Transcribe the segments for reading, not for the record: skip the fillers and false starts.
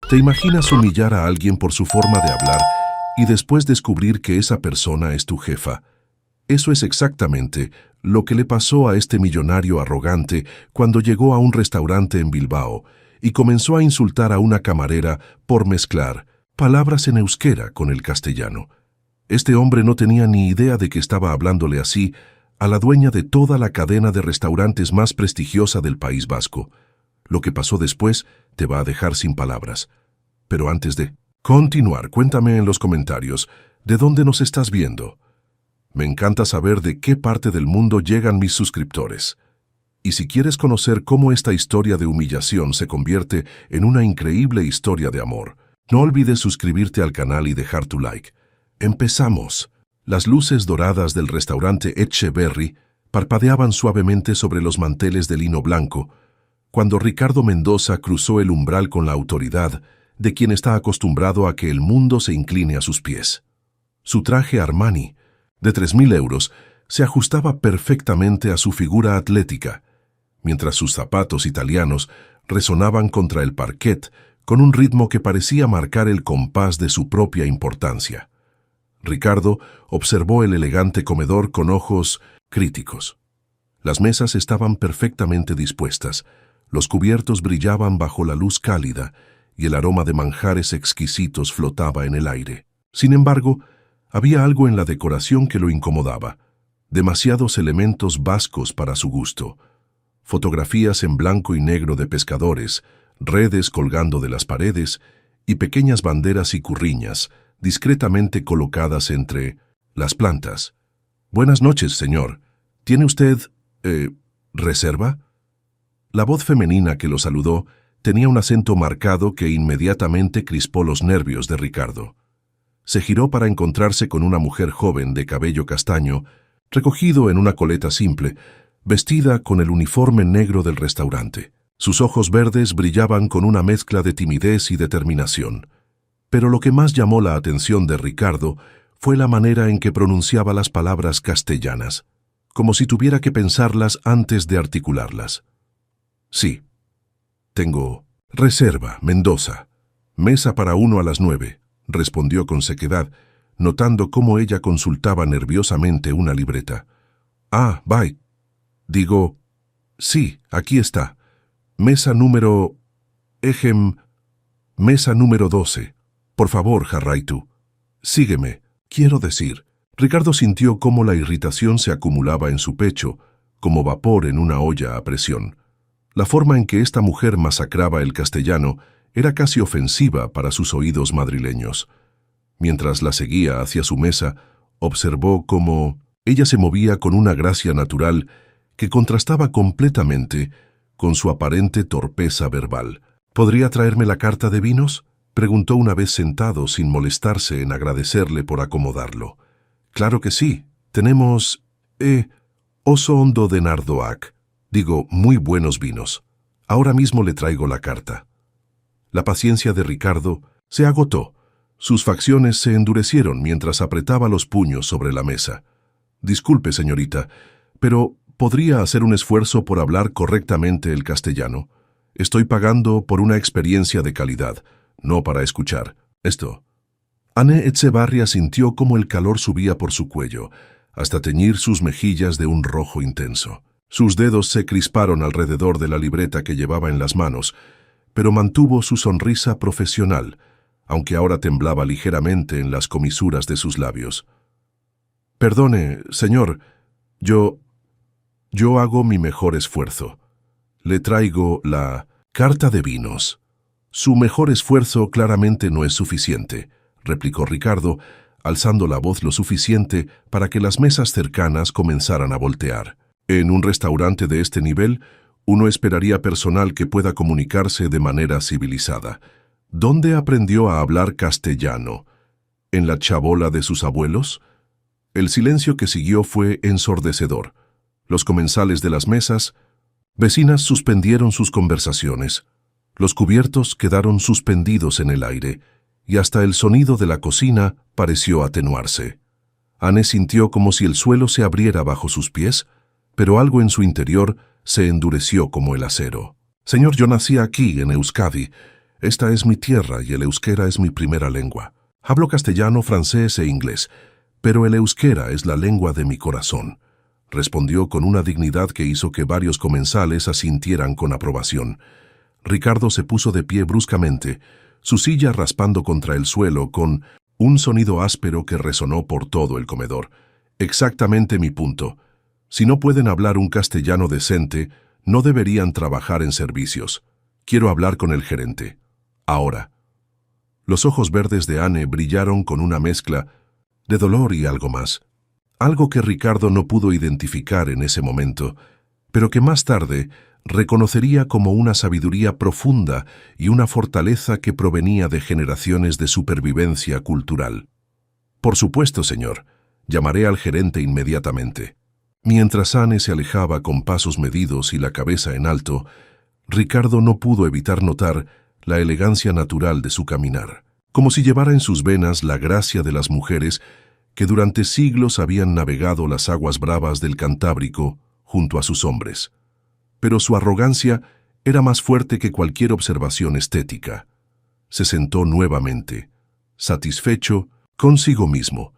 ¿Te imaginas humillar a alguien por su forma de hablar y después descubrir que esa persona es tu jefa? Eso es exactamente lo que le pasó a este millonario arrogante cuando llegó a un restaurante en Bilbao y comenzó a insultar a una camarera por mezclar palabras en euskera con el castellano. Este hombre no tenía ni idea de que estaba hablándole así a la dueña de toda la cadena de restaurantes más prestigiosa del País Vasco. Lo que pasó después te va a dejar sin palabras. Pero antes de continuar, cuéntame en los comentarios de dónde nos estás viendo. Me encanta saber de qué parte del mundo llegan mis suscriptores. Y si quieres conocer cómo esta historia de humillación se convierte en una increíble historia de amor, no olvides suscribirte al canal y dejar tu like. Empezamos. Las luces doradas del restaurante Etxeberri parpadeaban suavemente sobre los manteles de lino blanco cuando Ricardo Mendoza cruzó el umbral con la autoridad de quien está acostumbrado a que el mundo se incline a sus pies. Su traje Armani, de 3.000 euros, se ajustaba perfectamente a su figura atlética, mientras sus zapatos italianos resonaban contra el parquet con un ritmo que parecía marcar el compás de su propia importancia. Ricardo observó el elegante comedor con ojos críticos. Las mesas estaban perfectamente dispuestas, los cubiertos brillaban bajo la luz cálida y el aroma de manjares exquisitos flotaba en el aire. Sin embargo, había algo en la decoración que lo incomodaba, demasiados elementos vascos para su gusto. Fotografías en blanco y negro de pescadores, redes colgando de las paredes y pequeñas banderas y curriñas discretamente colocadas entre las plantas. «Buenas noches, señor. ¿Tiene usted, reserva?» La voz femenina que lo saludó tenía un acento marcado que inmediatamente crispó los nervios de Ricardo. Se giró para encontrarse con una mujer joven de cabello castaño, recogido en una coleta simple, vestida con el uniforme negro del restaurante. Sus ojos verdes brillaban con una mezcla de timidez y determinación. Pero lo que más llamó la atención de Ricardo fue la manera en que pronunciaba las palabras castellanas, como si tuviera que pensarlas antes de articularlas. «Sí. Tengo reserva, Mendoza. Mesa para 1 a las 9», respondió con sequedad, notando cómo ella consultaba nerviosamente una libreta. «Ah, bye. Digo, sí, aquí está. Mesa número... mesa número 12. Por favor, Jarraitu. Sígueme. Quiero decir». Ricardo sintió cómo la irritación se acumulaba en su pecho, como vapor en una olla a presión. La forma en que esta mujer masacraba el castellano era casi ofensiva para sus oídos madrileños. Mientras la seguía hacia su mesa, observó cómo ella se movía con una gracia natural que contrastaba completamente con su aparente torpeza verbal. «¿Podría traerme la carta de vinos?», preguntó una vez sentado sin molestarse en agradecerle por acomodarlo. «Claro que sí. Tenemos, Oso Hondo de Nardoak. Digo, muy buenos vinos. Ahora mismo le traigo la carta». La paciencia de Ricardo se agotó. Sus facciones se endurecieron mientras apretaba los puños sobre la mesa. «Disculpe, señorita, pero ¿podría hacer un esfuerzo por hablar correctamente el castellano? Estoy pagando por una experiencia de calidad, no para escuchar esto». Ane Etxebarria sintió cómo el calor subía por su cuello, hasta teñir sus mejillas de un rojo intenso. Sus dedos se crisparon alrededor de la libreta que llevaba en las manos, pero mantuvo su sonrisa profesional, aunque ahora temblaba ligeramente en las comisuras de sus labios. «Perdone, señor, yo hago mi mejor esfuerzo. Le traigo la carta de vinos». «Su mejor esfuerzo claramente no es suficiente», replicó Ricardo, alzando la voz lo suficiente para que las mesas cercanas comenzaran a voltear. «En un restaurante de este nivel, uno esperaría personal que pueda comunicarse de manera civilizada. ¿Dónde aprendió a hablar castellano? ¿En la chabola de sus abuelos?». El silencio que siguió fue ensordecedor. Los comensales de las mesas vecinas suspendieron sus conversaciones. Los cubiertos quedaron suspendidos en el aire, y hasta el sonido de la cocina pareció atenuarse. Ane sintió como si el suelo se abriera bajo sus pies, pero algo en su interior se endureció como el acero. «Señor, yo nací aquí, en Euskadi, Esta es mi tierra y el euskera es mi primera lengua. Hablo castellano, francés e inglés, pero el euskera es la lengua de mi corazón, respondió con una dignidad que hizo que varios comensales asintieran con aprobación. Ricardo se puso de pie bruscamente, su silla raspando contra el suelo con un sonido áspero que resonó por todo el comedor. Exactamente mi punto. Si no pueden hablar un castellano decente, no deberían trabajar en servicios. Quiero hablar con el gerente. Ahora. Los ojos verdes de Anne brillaron con una mezcla de dolor y algo más. Algo que Ricardo no pudo identificar en ese momento, pero que más tarde reconocería como una sabiduría profunda y una fortaleza que provenía de generaciones de supervivencia cultural. Por supuesto, señor. Llamaré al gerente inmediatamente. Mientras Anne se alejaba con pasos medidos y la cabeza en alto, Ricardo no pudo evitar notar la elegancia natural de su caminar, como si llevara en sus venas la gracia de las mujeres que durante siglos habían navegado las aguas bravas del Cantábrico junto a sus hombres. Pero su arrogancia era más fuerte que cualquier observación estética. Se sentó nuevamente, satisfecho consigo mismo,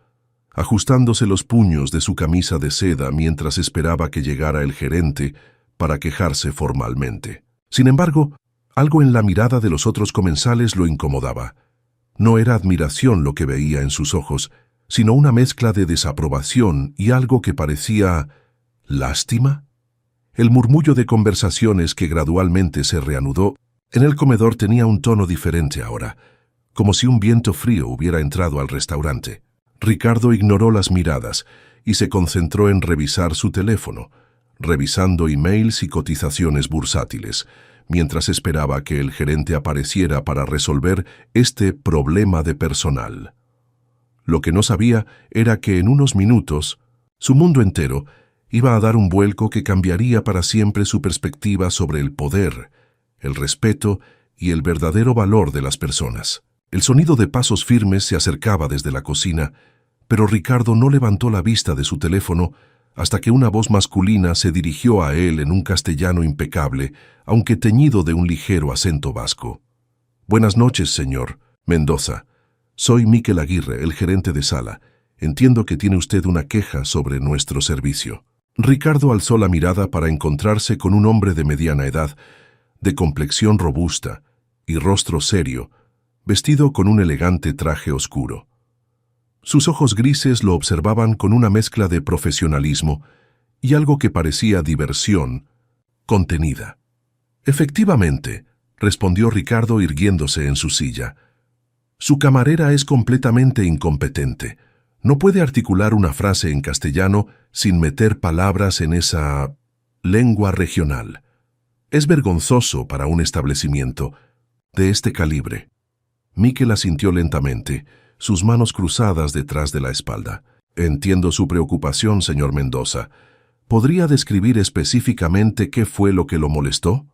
ajustándose los puños de su camisa de seda mientras esperaba que llegara el gerente para quejarse formalmente. Sin embargo, algo en la mirada de los otros comensales lo incomodaba. No era admiración lo que veía en sus ojos, sino una mezcla de desaprobación y algo que parecía ¿lástima? El murmullo de conversaciones que gradualmente se reanudó en el comedor tenía un tono diferente ahora, como si un viento frío hubiera entrado al restaurante. Ricardo ignoró las miradas y se concentró en revisar su teléfono, revisando emails y cotizaciones bursátiles, mientras esperaba que el gerente apareciera para resolver este problema de personal. Lo que no sabía era que en unos minutos, su mundo entero iba a dar un vuelco que cambiaría para siempre su perspectiva sobre el poder, el respeto y el verdadero valor de las personas. El sonido de pasos firmes se acercaba desde la cocina, pero Ricardo no levantó la vista de su teléfono hasta que una voz masculina se dirigió a él en un castellano impecable, aunque teñido de un ligero acento vasco. «Buenas noches, señor Mendoza. Soy Miquel Aguirre, el gerente de sala. Entiendo que tiene usted una queja sobre nuestro servicio». Ricardo alzó la mirada para encontrarse con un hombre de mediana edad, de complexión robusta y rostro serio, vestido con un elegante traje oscuro. Sus ojos grises lo observaban con una mezcla de profesionalismo y algo que parecía diversión contenida. «Efectivamente», respondió Ricardo irguiéndose en su silla. «Su camarera es completamente incompetente. No puede articular una frase en castellano sin meter palabras en esa lengua regional. Es vergonzoso para un establecimiento de este calibre». Miquel asintió lentamente, sus manos cruzadas detrás de la espalda. «Entiendo su preocupación, señor Mendoza. ¿Podría describir específicamente qué fue lo que lo molestó?»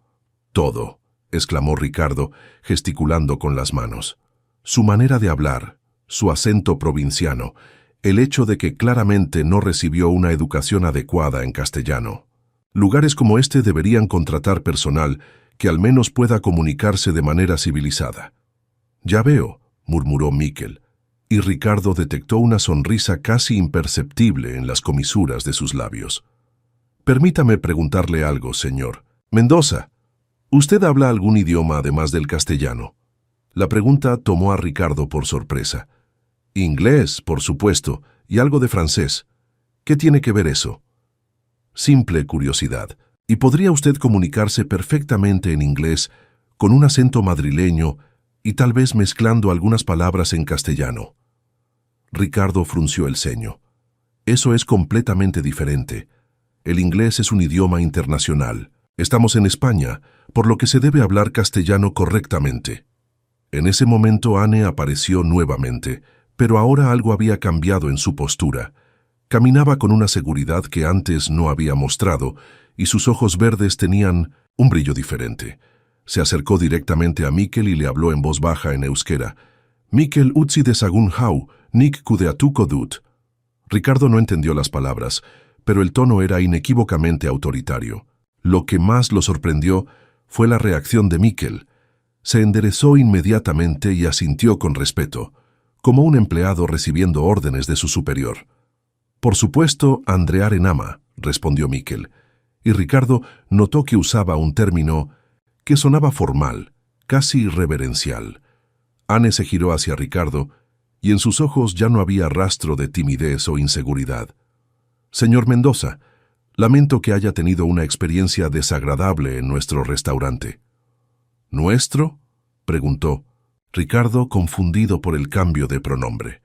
«Todo», exclamó Ricardo, gesticulando con las manos. Su manera de hablar, su acento provinciano, el hecho de que claramente no recibió una educación adecuada en castellano. Lugares como este deberían contratar personal que al menos pueda comunicarse de manera civilizada. «Ya veo», murmuró Miquel, y Ricardo detectó una sonrisa casi imperceptible en las comisuras de sus labios. «Permítame preguntarle algo, señor Mendoza. ¿Usted habla algún idioma además del castellano?» La pregunta tomó a Ricardo por sorpresa. «Inglés, por supuesto, y algo de francés. ¿Qué tiene que ver eso?» «Simple curiosidad. ¿Y podría usted comunicarse perfectamente en inglés, con un acento madrileño y tal vez mezclando algunas palabras en castellano?» Ricardo frunció el ceño. «Eso es completamente diferente. El inglés es un idioma internacional. Estamos en España, por lo que se debe hablar castellano correctamente». En ese momento Anne apareció nuevamente, pero ahora algo había cambiado en su postura. Caminaba con una seguridad que antes no había mostrado, y sus ojos verdes tenían un brillo diferente. Se acercó directamente a Miquel y le habló en voz baja en euskera. «Miquel utzi dezagun hau, nik kudeatuko dut». Ricardo no entendió las palabras, pero el tono era inequívocamente autoritario. Lo que más lo sorprendió fue la reacción de Miquel. Se enderezó inmediatamente y asintió con respeto, como un empleado recibiendo órdenes de su superior. «Por supuesto, Andreare Nama», respondió Mikkel, y Ricardo notó que usaba un término que sonaba formal, casi reverencial. Anne se giró hacia Ricardo, y en sus ojos ya no había rastro de timidez o inseguridad. «Señor Mendoza, lamento que haya tenido una experiencia desagradable en nuestro restaurante». «¿Nuestro?», preguntó Ricardo, confundido por el cambio de pronombre.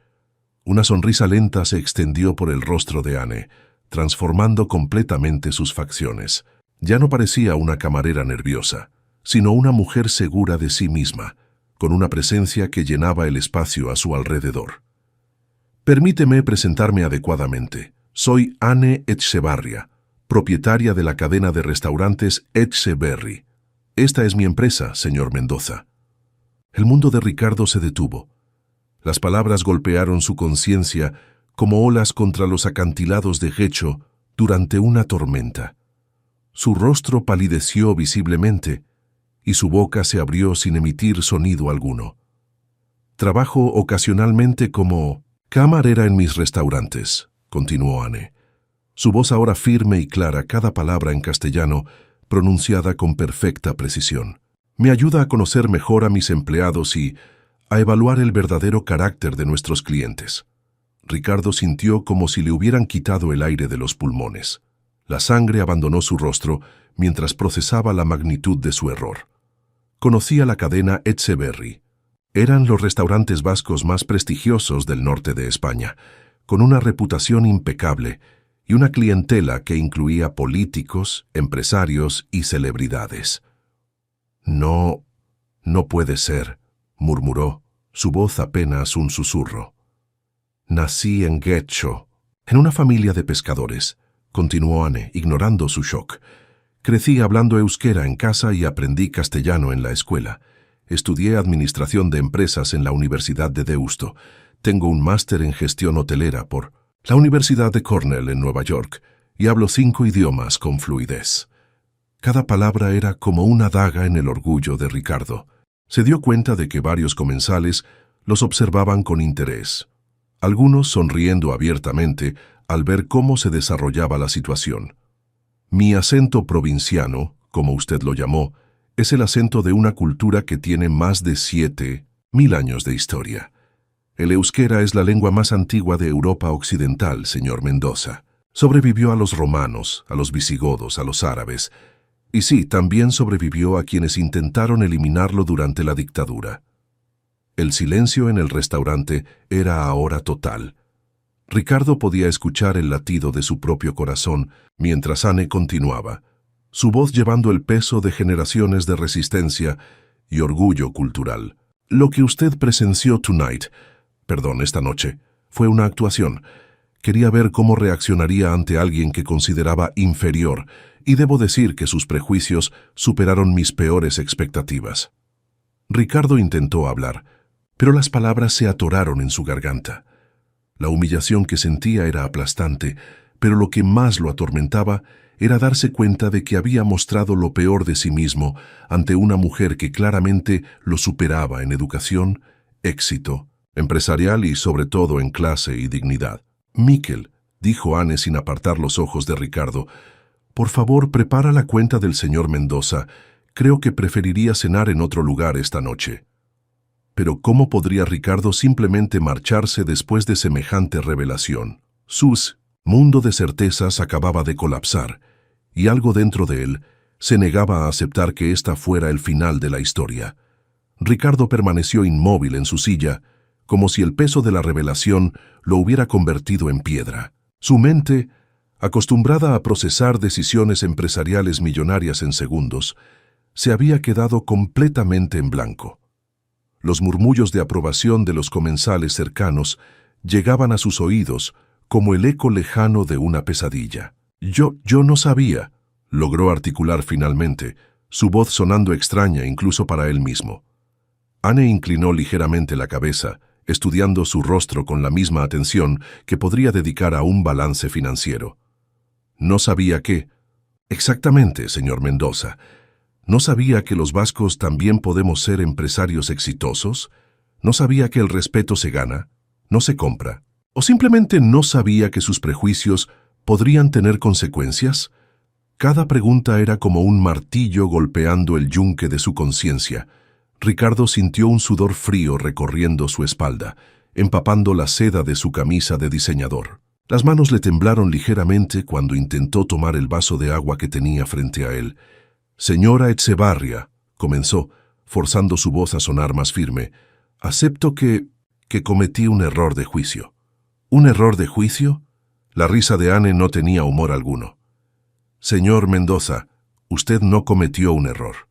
Una sonrisa lenta se extendió por el rostro de Anne, transformando completamente sus facciones. Ya no parecía una camarera nerviosa, sino una mujer segura de sí misma, con una presencia que llenaba el espacio a su alrededor. «Permíteme presentarme adecuadamente. Soy Anne Etxebarria, propietaria de la cadena de restaurantes Etxeberri. Esta es mi empresa, señor Mendoza». El mundo de Ricardo se detuvo. Las palabras golpearon su conciencia como olas contra los acantilados de Getxo durante una tormenta. Su rostro palideció visiblemente y su boca se abrió sin emitir sonido alguno. «Trabajo ocasionalmente como camarera en mis restaurantes», continuó Anne. Su voz ahora firme y clara, cada palabra en castellano, pronunciada con perfecta precisión. «Me ayuda a conocer mejor a mis empleados y a evaluar el verdadero carácter de nuestros clientes». Ricardo sintió como si le hubieran quitado el aire de los pulmones. La sangre abandonó su rostro mientras procesaba la magnitud de su error. Conocía la cadena Etxeberri. Eran los restaurantes vascos más prestigiosos del norte de España, con una reputación impecable y una clientela que incluía políticos, empresarios y celebridades. «No puede ser», murmuró, su voz apenas un susurro. «Nací en Getxo, en una familia de pescadores», continuó Anne, ignorando su shock. «Crecí hablando euskera en casa y aprendí castellano en la escuela. Estudié administración de empresas en la Universidad de Deusto. Tengo un máster en gestión hotelera por la Universidad de Cornell en Nueva York y hablo 5 idiomas con fluidez». Cada palabra era como una daga en el orgullo de Ricardo. Se dio cuenta de que varios comensales los observaban con interés, algunos sonriendo abiertamente al ver cómo se desarrollaba la situación. «Mi acento provinciano, como usted lo llamó, es el acento de una cultura que tiene más de 7.000 años de historia. El euskera es la lengua más antigua de Europa Occidental, señor Mendoza. Sobrevivió a los romanos, a los visigodos, a los árabes, y sí, también sobrevivió a quienes intentaron eliminarlo durante la dictadura». El silencio en el restaurante era ahora total. Ricardo podía escuchar el latido de su propio corazón mientras Anne continuaba, su voz llevando el peso de generaciones de resistencia y orgullo cultural. «Lo que usted presenció esta noche, fue una actuación. Quería ver cómo reaccionaría ante alguien que consideraba inferior, y debo decir que sus prejuicios superaron mis peores expectativas». Ricardo intentó hablar, pero las palabras se atoraron en su garganta. La humillación que sentía era aplastante, pero lo que más lo atormentaba era darse cuenta de que había mostrado lo peor de sí mismo ante una mujer que claramente lo superaba en educación, éxito, empresarial y sobre todo en clase y dignidad. «Mikkel», dijo Anne sin apartar los ojos de Ricardo, «por favor, prepara la cuenta del señor Mendoza. Creo que preferiría cenar en otro lugar esta noche». Pero ¿cómo podría Ricardo simplemente marcharse después de semejante revelación? Su mundo de certezas acababa de colapsar, y algo dentro de él se negaba a aceptar que esta fuera el final de la historia. Ricardo permaneció inmóvil en su silla, como si el peso de la revelación lo hubiera convertido en piedra. Su mente, acostumbrada a procesar decisiones empresariales millonarias en segundos, se había quedado completamente en blanco. Los murmullos de aprobación de los comensales cercanos llegaban a sus oídos como el eco lejano de una pesadilla. Yo no sabía», logró articular finalmente, su voz sonando extraña incluso para él mismo. Anne inclinó ligeramente la cabeza, estudiando su rostro con la misma atención que podría dedicar a un balance financiero. «No sabía qué». «Exactamente, señor Mendoza. ¿No sabía que los vascos también podemos ser empresarios exitosos? ¿No sabía que el respeto se gana, no se compra? ¿O simplemente no sabía que sus prejuicios podrían tener consecuencias? Cada pregunta era como un martillo golpeando el yunque de su conciencia. Ricardo sintió un sudor frío recorriendo su espalda, empapando la seda de su camisa de diseñador. Las manos le temblaron ligeramente cuando intentó tomar el vaso de agua que tenía frente a él. «Señora Etxebarria», comenzó, forzando su voz a sonar más firme, «acepto que cometí un error de juicio». ¿Un error de juicio? La risa de Anne no tenía humor alguno. «Señor Mendoza, usted no cometió un error.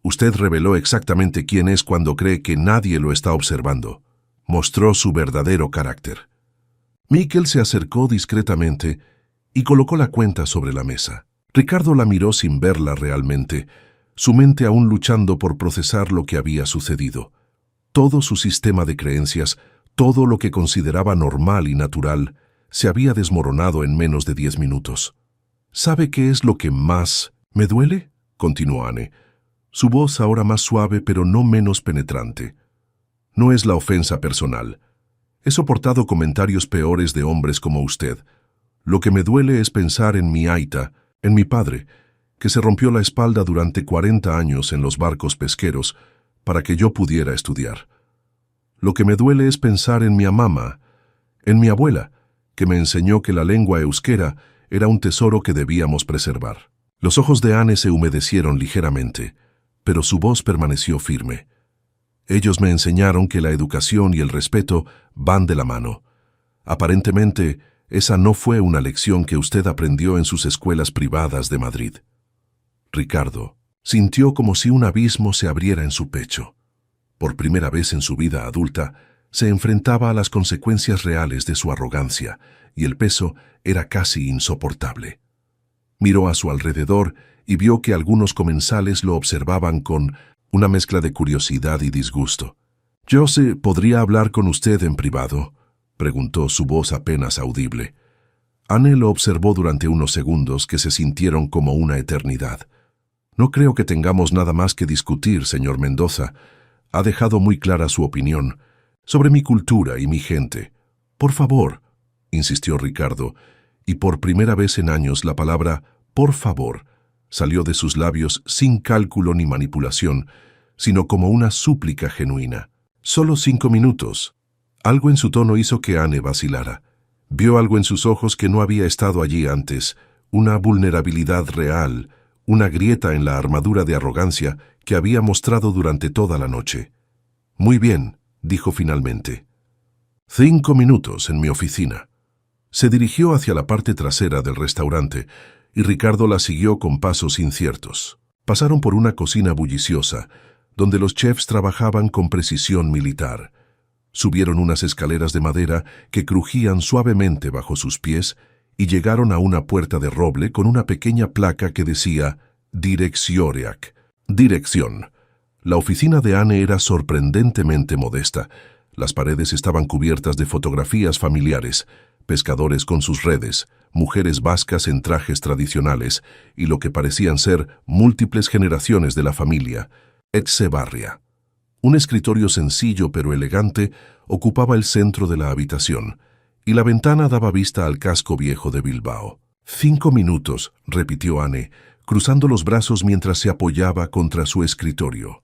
Usted reveló exactamente quién es cuando cree que nadie lo está observando. Mostró su verdadero carácter». Miquel se acercó discretamente y colocó la cuenta sobre la mesa. Ricardo la miró sin verla realmente, su mente aún luchando por procesar lo que había sucedido. Todo su sistema de creencias, todo lo que consideraba normal y natural, se había desmoronado en menos de 10 minutos. «¿Sabe qué es lo que más me duele?», continuó Anne, su voz ahora más suave pero no menos penetrante. «No es la ofensa personal. He soportado comentarios peores de hombres como usted. Lo que me duele es pensar en mi aita, en mi padre, que se rompió la espalda durante 40 años en los barcos pesqueros para que yo pudiera estudiar. Lo que me duele es pensar en mi amama, en mi abuela, que me enseñó que la lengua euskera era un tesoro que debíamos preservar». Los ojos de Anne se humedecieron ligeramente, pero su voz permaneció firme. «Ellos me enseñaron que la educación y el respeto van de la mano. Aparentemente, esa no fue una lección que usted aprendió en sus escuelas privadas de Madrid». Ricardo sintió como si un abismo se abriera en su pecho. Por primera vez en su vida adulta, se enfrentaba a las consecuencias reales de su arrogancia, y el peso era casi insoportable. Miró a su alrededor y vio que algunos comensales lo observaban con una mezcla de curiosidad y disgusto. «¿Jose podría hablar con usted en privado?», preguntó, su voz apenas audible. Anne lo observó durante unos segundos que se sintieron como una eternidad. «No creo que tengamos nada más que discutir, señor Mendoza. Ha dejado muy clara su opinión sobre mi cultura y mi gente. Por favor», insistió Ricardo, y por primera vez en años la palabra «por favor» salió de sus labios sin cálculo ni manipulación, sino como una súplica genuina. «Solo 5 minutos». Algo en su tono hizo que Anne vacilara. Vio algo en sus ojos que no había estado allí antes, una vulnerabilidad real, una grieta en la armadura de arrogancia que había mostrado durante toda la noche. «Muy bien», dijo finalmente. «5 minutos en mi oficina». Se dirigió hacia la parte trasera del restaurante y Ricardo la siguió con pasos inciertos. Pasaron por una cocina bulliciosa, donde los chefs trabajaban con precisión militar. Subieron unas escaleras de madera que crujían suavemente bajo sus pies y llegaron a una puerta de roble con una pequeña placa que decía «Direczioreak», dirección. La oficina de Anne era sorprendentemente modesta. Las paredes estaban cubiertas de fotografías familiares, pescadores con sus redes, mujeres vascas en trajes tradicionales y lo que parecían ser múltiples generaciones de la familia Etxebarria. Un escritorio sencillo pero elegante ocupaba el centro de la habitación y la ventana daba vista al casco viejo de Bilbao. 5 minutos, repitió Anne, cruzando los brazos mientras se apoyaba contra su escritorio.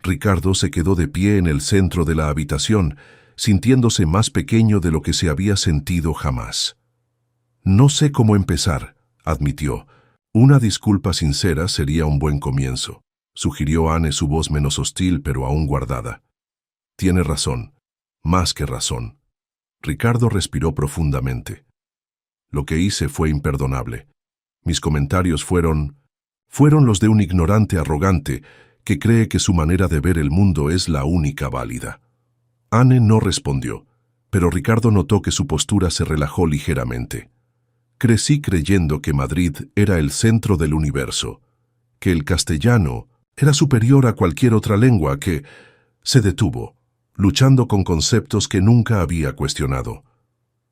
Ricardo se quedó de pie en el centro de la habitación, sintiéndose más pequeño de lo que se había sentido jamás. «No sé cómo empezar», admitió. «Una disculpa sincera sería un buen comienzo», sugirió Anne, su voz menos hostil pero aún guardada. «Tiene razón, más que razón». Ricardo respiró profundamente. «Lo que hice fue imperdonable. Mis comentarios fueron los de un ignorante arrogante que cree que su manera de ver el mundo es la única válida». Anne no respondió, pero Ricardo notó que su postura se relajó ligeramente. «Crecí creyendo que Madrid era el centro del universo, que el castellano era superior a cualquier otra lengua, que...» Se detuvo, luchando con conceptos que nunca había cuestionado.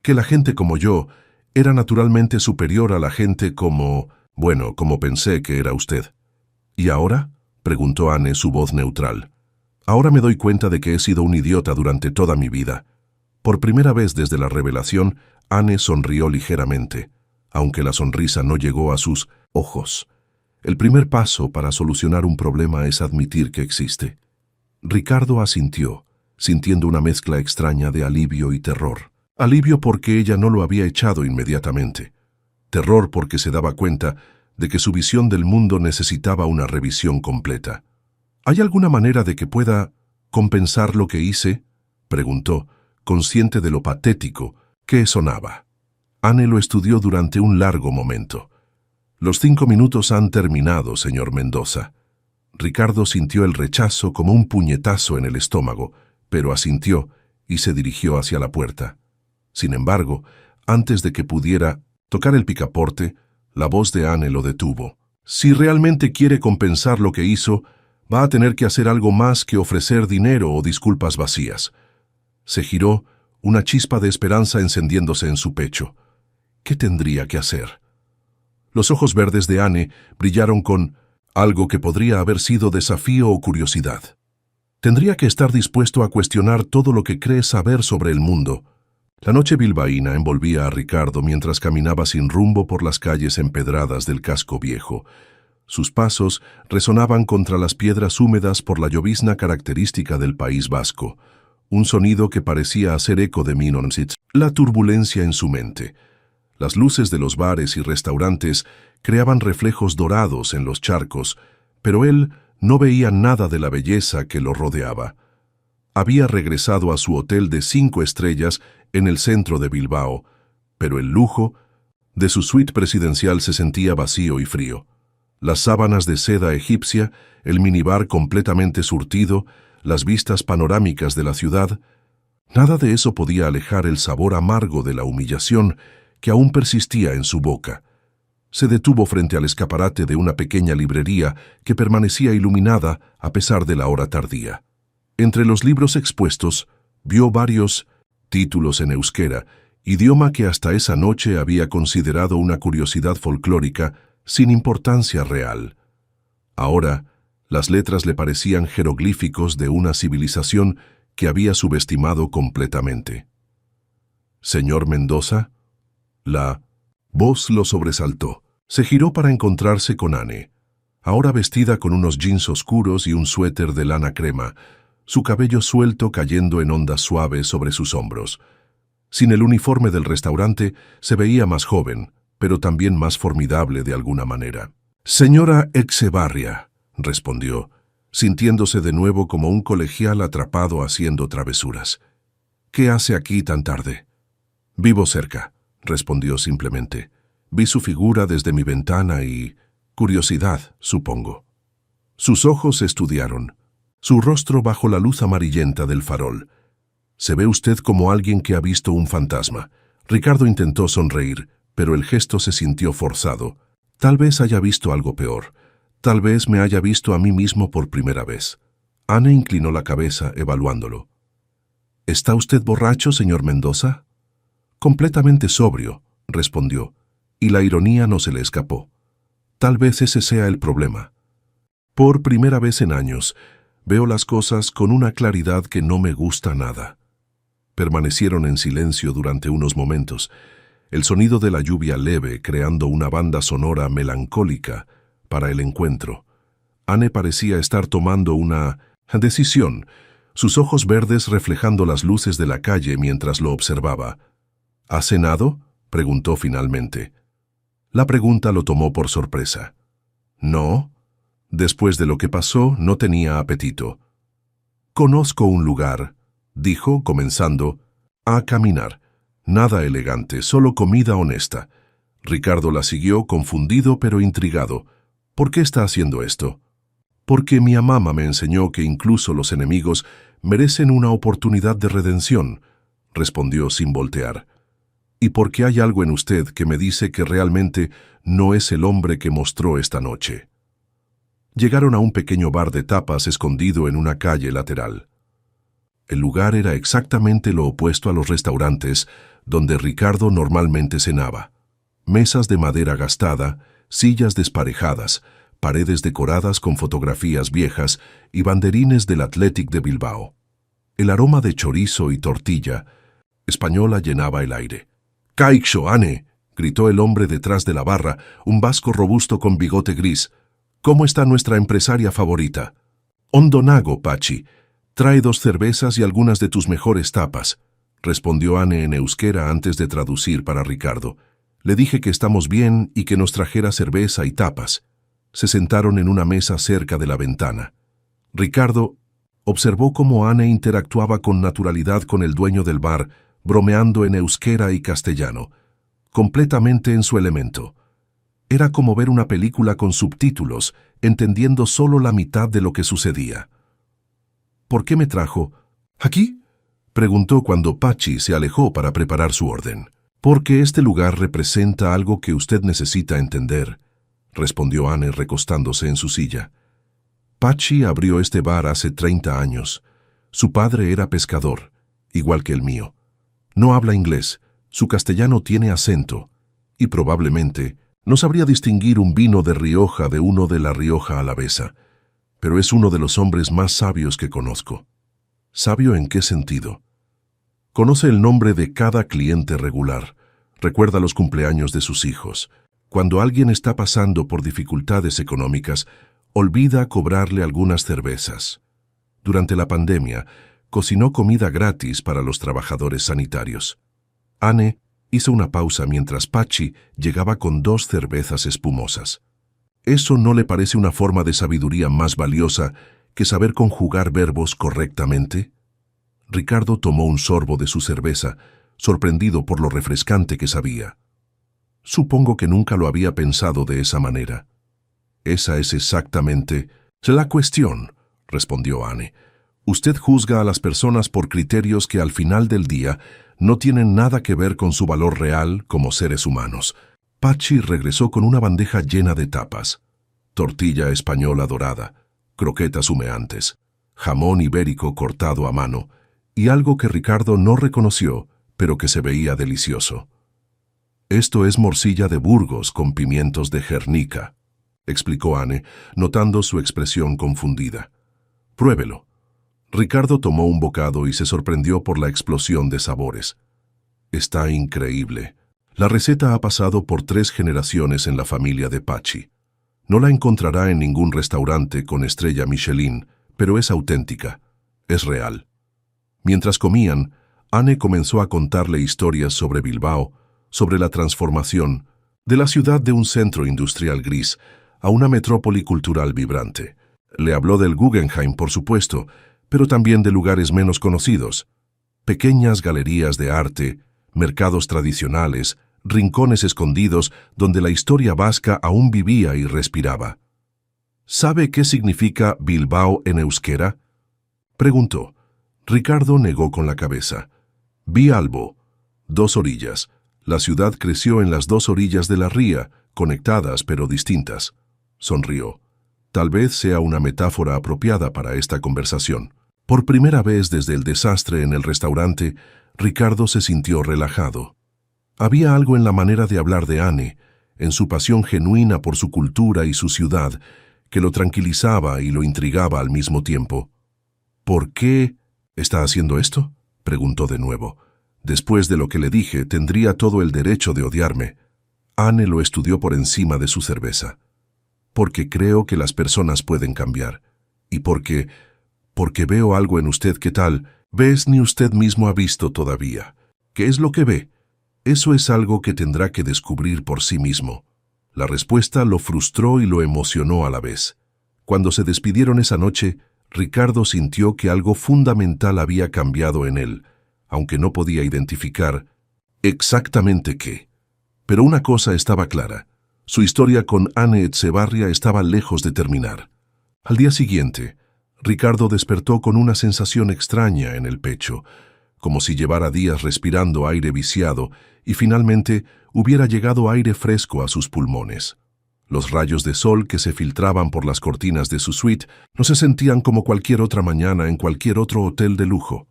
Que la gente como yo era naturalmente superior a la gente como... bueno, como pensé que era usted. ¿Y ahora?, preguntó Anne, su voz neutral. Ahora me doy cuenta de que he sido un idiota durante toda mi vida. Por primera vez desde la revelación, Anne sonrió ligeramente, aunque la sonrisa no llegó a sus ojos. El primer paso para solucionar un problema es admitir que existe. Ricardo asintió, sintiendo una mezcla extraña de alivio y terror. Alivio porque ella no lo había echado inmediatamente. Terror porque se daba cuenta de que su visión del mundo necesitaba una revisión completa. ¿Hay alguna manera de que pueda compensar lo que hice?, preguntó, consciente de lo patético que sonaba. Anne lo estudió durante un largo momento. Los 5 minutos han terminado, señor Mendoza. Ricardo sintió el rechazo como un puñetazo en el estómago, pero asintió y se dirigió hacia la puerta. Sin embargo, antes de que pudiera tocar el picaporte, la voz de Anne lo detuvo. Si realmente quiere compensar lo que hizo, va a tener que hacer algo más que ofrecer dinero o disculpas vacías. Se giró, una chispa de esperanza encendiéndose en su pecho. ¿Qué tendría que hacer? Los ojos verdes de Anne brillaron con algo que podría haber sido desafío o curiosidad. Tendría que estar dispuesto a cuestionar todo lo que cree saber sobre el mundo. La noche bilbaína envolvía a Ricardo mientras caminaba sin rumbo por las calles empedradas del casco viejo. Sus pasos resonaban contra las piedras húmedas por la llovizna característica del País Vasco, un sonido que parecía hacer eco de Minonsitz, la turbulencia en su mente. Las luces de los bares y restaurantes creaban reflejos dorados en los charcos, pero él no veía nada de la belleza que lo rodeaba. Había regresado a su hotel de 5 estrellas en el centro de Bilbao, pero el lujo de su suite presidencial se sentía vacío y frío. Las sábanas de seda egipcia, el minibar completamente surtido, las vistas panorámicas de la ciudad, nada de eso podía alejar el sabor amargo de la humillación que aún persistía en su boca. Se detuvo frente al escaparate de una pequeña librería que permanecía iluminada a pesar de la hora tardía. Entre los libros expuestos, vio varios títulos en euskera, idioma que hasta esa noche había considerado una curiosidad folclórica sin importancia real. Ahora, las letras le parecían jeroglíficos de una civilización que había subestimado completamente. «¿Señor Mendoza?» La voz lo sobresaltó. Se giró para encontrarse con Anne, ahora vestida con unos jeans oscuros y un suéter de lana crema, su cabello suelto cayendo en ondas suaves sobre sus hombros. Sin el uniforme del restaurante, se veía más joven, pero también más formidable de alguna manera. «Señora Etxebarria», respondió, sintiéndose de nuevo como un colegial atrapado haciendo travesuras. «¿Qué hace aquí tan tarde?» «Vivo cerca», respondió simplemente. «Vi su figura desde mi ventana y... curiosidad, supongo». Sus ojos se estudiaron, su rostro bajo la luz amarillenta del farol. «Se ve usted como alguien que ha visto un fantasma». Ricardo intentó sonreír, pero el gesto se sintió forzado. Tal vez haya visto algo peor. Tal vez me haya visto a mí mismo por primera vez. Anne inclinó la cabeza, evaluándolo. «¿Está usted borracho, señor Mendoza?» «Completamente sobrio», respondió, y la ironía no se le escapó. «Tal vez ese sea el problema. Por primera vez en años, veo las cosas con una claridad que no me gusta nada». Permanecieron en silencio durante unos momentos, el sonido de la lluvia leve creando una banda sonora melancólica para el encuentro. Anne parecía estar tomando una decisión, sus ojos verdes reflejando las luces de la calle mientras lo observaba. «¿Ha cenado?», preguntó finalmente. La pregunta lo tomó por sorpresa. «No. Después de lo que pasó, no tenía apetito». «Conozco un lugar», dijo, comenzando a caminar. «Nada elegante, solo comida honesta». Ricardo la siguió, confundido pero intrigado. «¿Por qué está haciendo esto?» «Porque mi mamá me enseñó que incluso los enemigos merecen una oportunidad de redención», respondió sin voltear. «Y porque hay algo en usted que me dice que realmente no es el hombre que mostró esta noche». Llegaron a un pequeño bar de tapas escondido en una calle lateral. El lugar era exactamente lo opuesto a los restaurantes donde Ricardo normalmente cenaba. Mesas de madera gastada, sillas desparejadas, paredes decoradas con fotografías viejas y banderines del Athletic de Bilbao. El aroma de chorizo y tortilla española llenaba el aire. «¡Caixo, Ane!», gritó el hombre detrás de la barra, un vasco robusto con bigote gris. «¿Cómo está nuestra empresaria favorita?» «Ondo nago, Pachi. Trae 2 cervezas y algunas de tus mejores tapas», respondió Ane en euskera antes de traducir para Ricardo. Le dije que estamos bien y que nos trajera cerveza y tapas. Se sentaron en una mesa cerca de la ventana. Ricardo observó cómo Ane interactuaba con naturalidad con el dueño del bar, bromeando en euskera y castellano, completamente en su elemento. Era como ver una película con subtítulos, entendiendo solo la mitad de lo que sucedía. «¿Por qué me trajo aquí?», preguntó cuando Pachi se alejó para preparar su orden. «Porque este lugar representa algo que usted necesita entender», respondió Ane recostándose en su silla. Pachi abrió este bar hace 30 años. Su padre era pescador, igual que el mío. No habla inglés, su castellano tiene acento, y probablemente no sabría distinguir un vino de Rioja de uno de la Rioja Alavesa, pero es uno de los hombres más sabios que conozco. ¿Sabio en qué sentido? Conoce el nombre de cada cliente regular, recuerda los cumpleaños de sus hijos. Cuando alguien está pasando por dificultades económicas, olvida cobrarle algunas cervezas. Durante la pandemia, cocinó comida gratis para los trabajadores sanitarios. Ane hizo una pausa mientras Pachi llegaba con 2 cervezas espumosas. ¿Eso no le parece una forma de sabiduría más valiosa que saber conjugar verbos correctamente? Ricardo tomó un sorbo de su cerveza, sorprendido por lo refrescante que sabía. Supongo que nunca lo había pensado de esa manera. Esa es exactamente la cuestión, respondió Ane. Usted juzga a las personas por criterios que al final del día no tienen nada que ver con su valor real como seres humanos. Pachi regresó con una bandeja llena de tapas. Tortilla española dorada, croquetas humeantes, jamón ibérico cortado a mano y algo que Ricardo no reconoció, pero que se veía delicioso. «Esto es morcilla de Burgos con pimientos de Gernika», explicó Ane, notando su expresión confundida. «Pruébelo». Ricardo tomó un bocado y se sorprendió por la explosión de sabores. «Está increíble. La receta ha pasado por 3 generaciones en la familia de Pachi. No la encontrará en ningún restaurante con estrella Michelin, pero es auténtica, es real». Mientras comían, Ane comenzó a contarle historias sobre Bilbao, sobre la transformación de la ciudad de un centro industrial gris a una metrópoli cultural vibrante. Le habló del Guggenheim, por supuesto, pero también de lugares menos conocidos. Pequeñas galerías de arte, mercados tradicionales, rincones escondidos donde la historia vasca aún vivía y respiraba. ¿Sabe qué significa Bilbao en euskera?, preguntó. Ricardo negó con la cabeza. Bialbo, 2 orillas. La ciudad creció en las 2 orillas de la ría, conectadas pero distintas. Sonrió. Tal vez sea una metáfora apropiada para esta conversación. Por primera vez desde el desastre en el restaurante, Ricardo se sintió relajado. Había algo en la manera de hablar de Ane, en su pasión genuina por su cultura y su ciudad, que lo tranquilizaba y lo intrigaba al mismo tiempo. ¿Por qué está haciendo esto?, preguntó de nuevo. Después de lo que le dije, tendría todo el derecho de odiarme. Ane lo estudió por encima de su cerveza. Porque creo que las personas pueden cambiar. Y porque veo algo en usted que tal vez ni usted mismo ha visto todavía. ¿Qué es lo que ve? Eso es algo que tendrá que descubrir por sí mismo. La respuesta lo frustró y lo emocionó a la vez. Cuando se despidieron esa noche, Ricardo sintió que algo fundamental había cambiado en él, aunque no podía identificar exactamente qué. Pero una cosa estaba clara. Su historia con Ane Etxebarria estaba lejos de terminar. Al día siguiente, Ricardo despertó con una sensación extraña en el pecho, como si llevara días respirando aire viciado y finalmente hubiera llegado aire fresco a sus pulmones. Los rayos de sol que se filtraban por las cortinas de su suite no se sentían como cualquier otra mañana en cualquier otro hotel de lujo.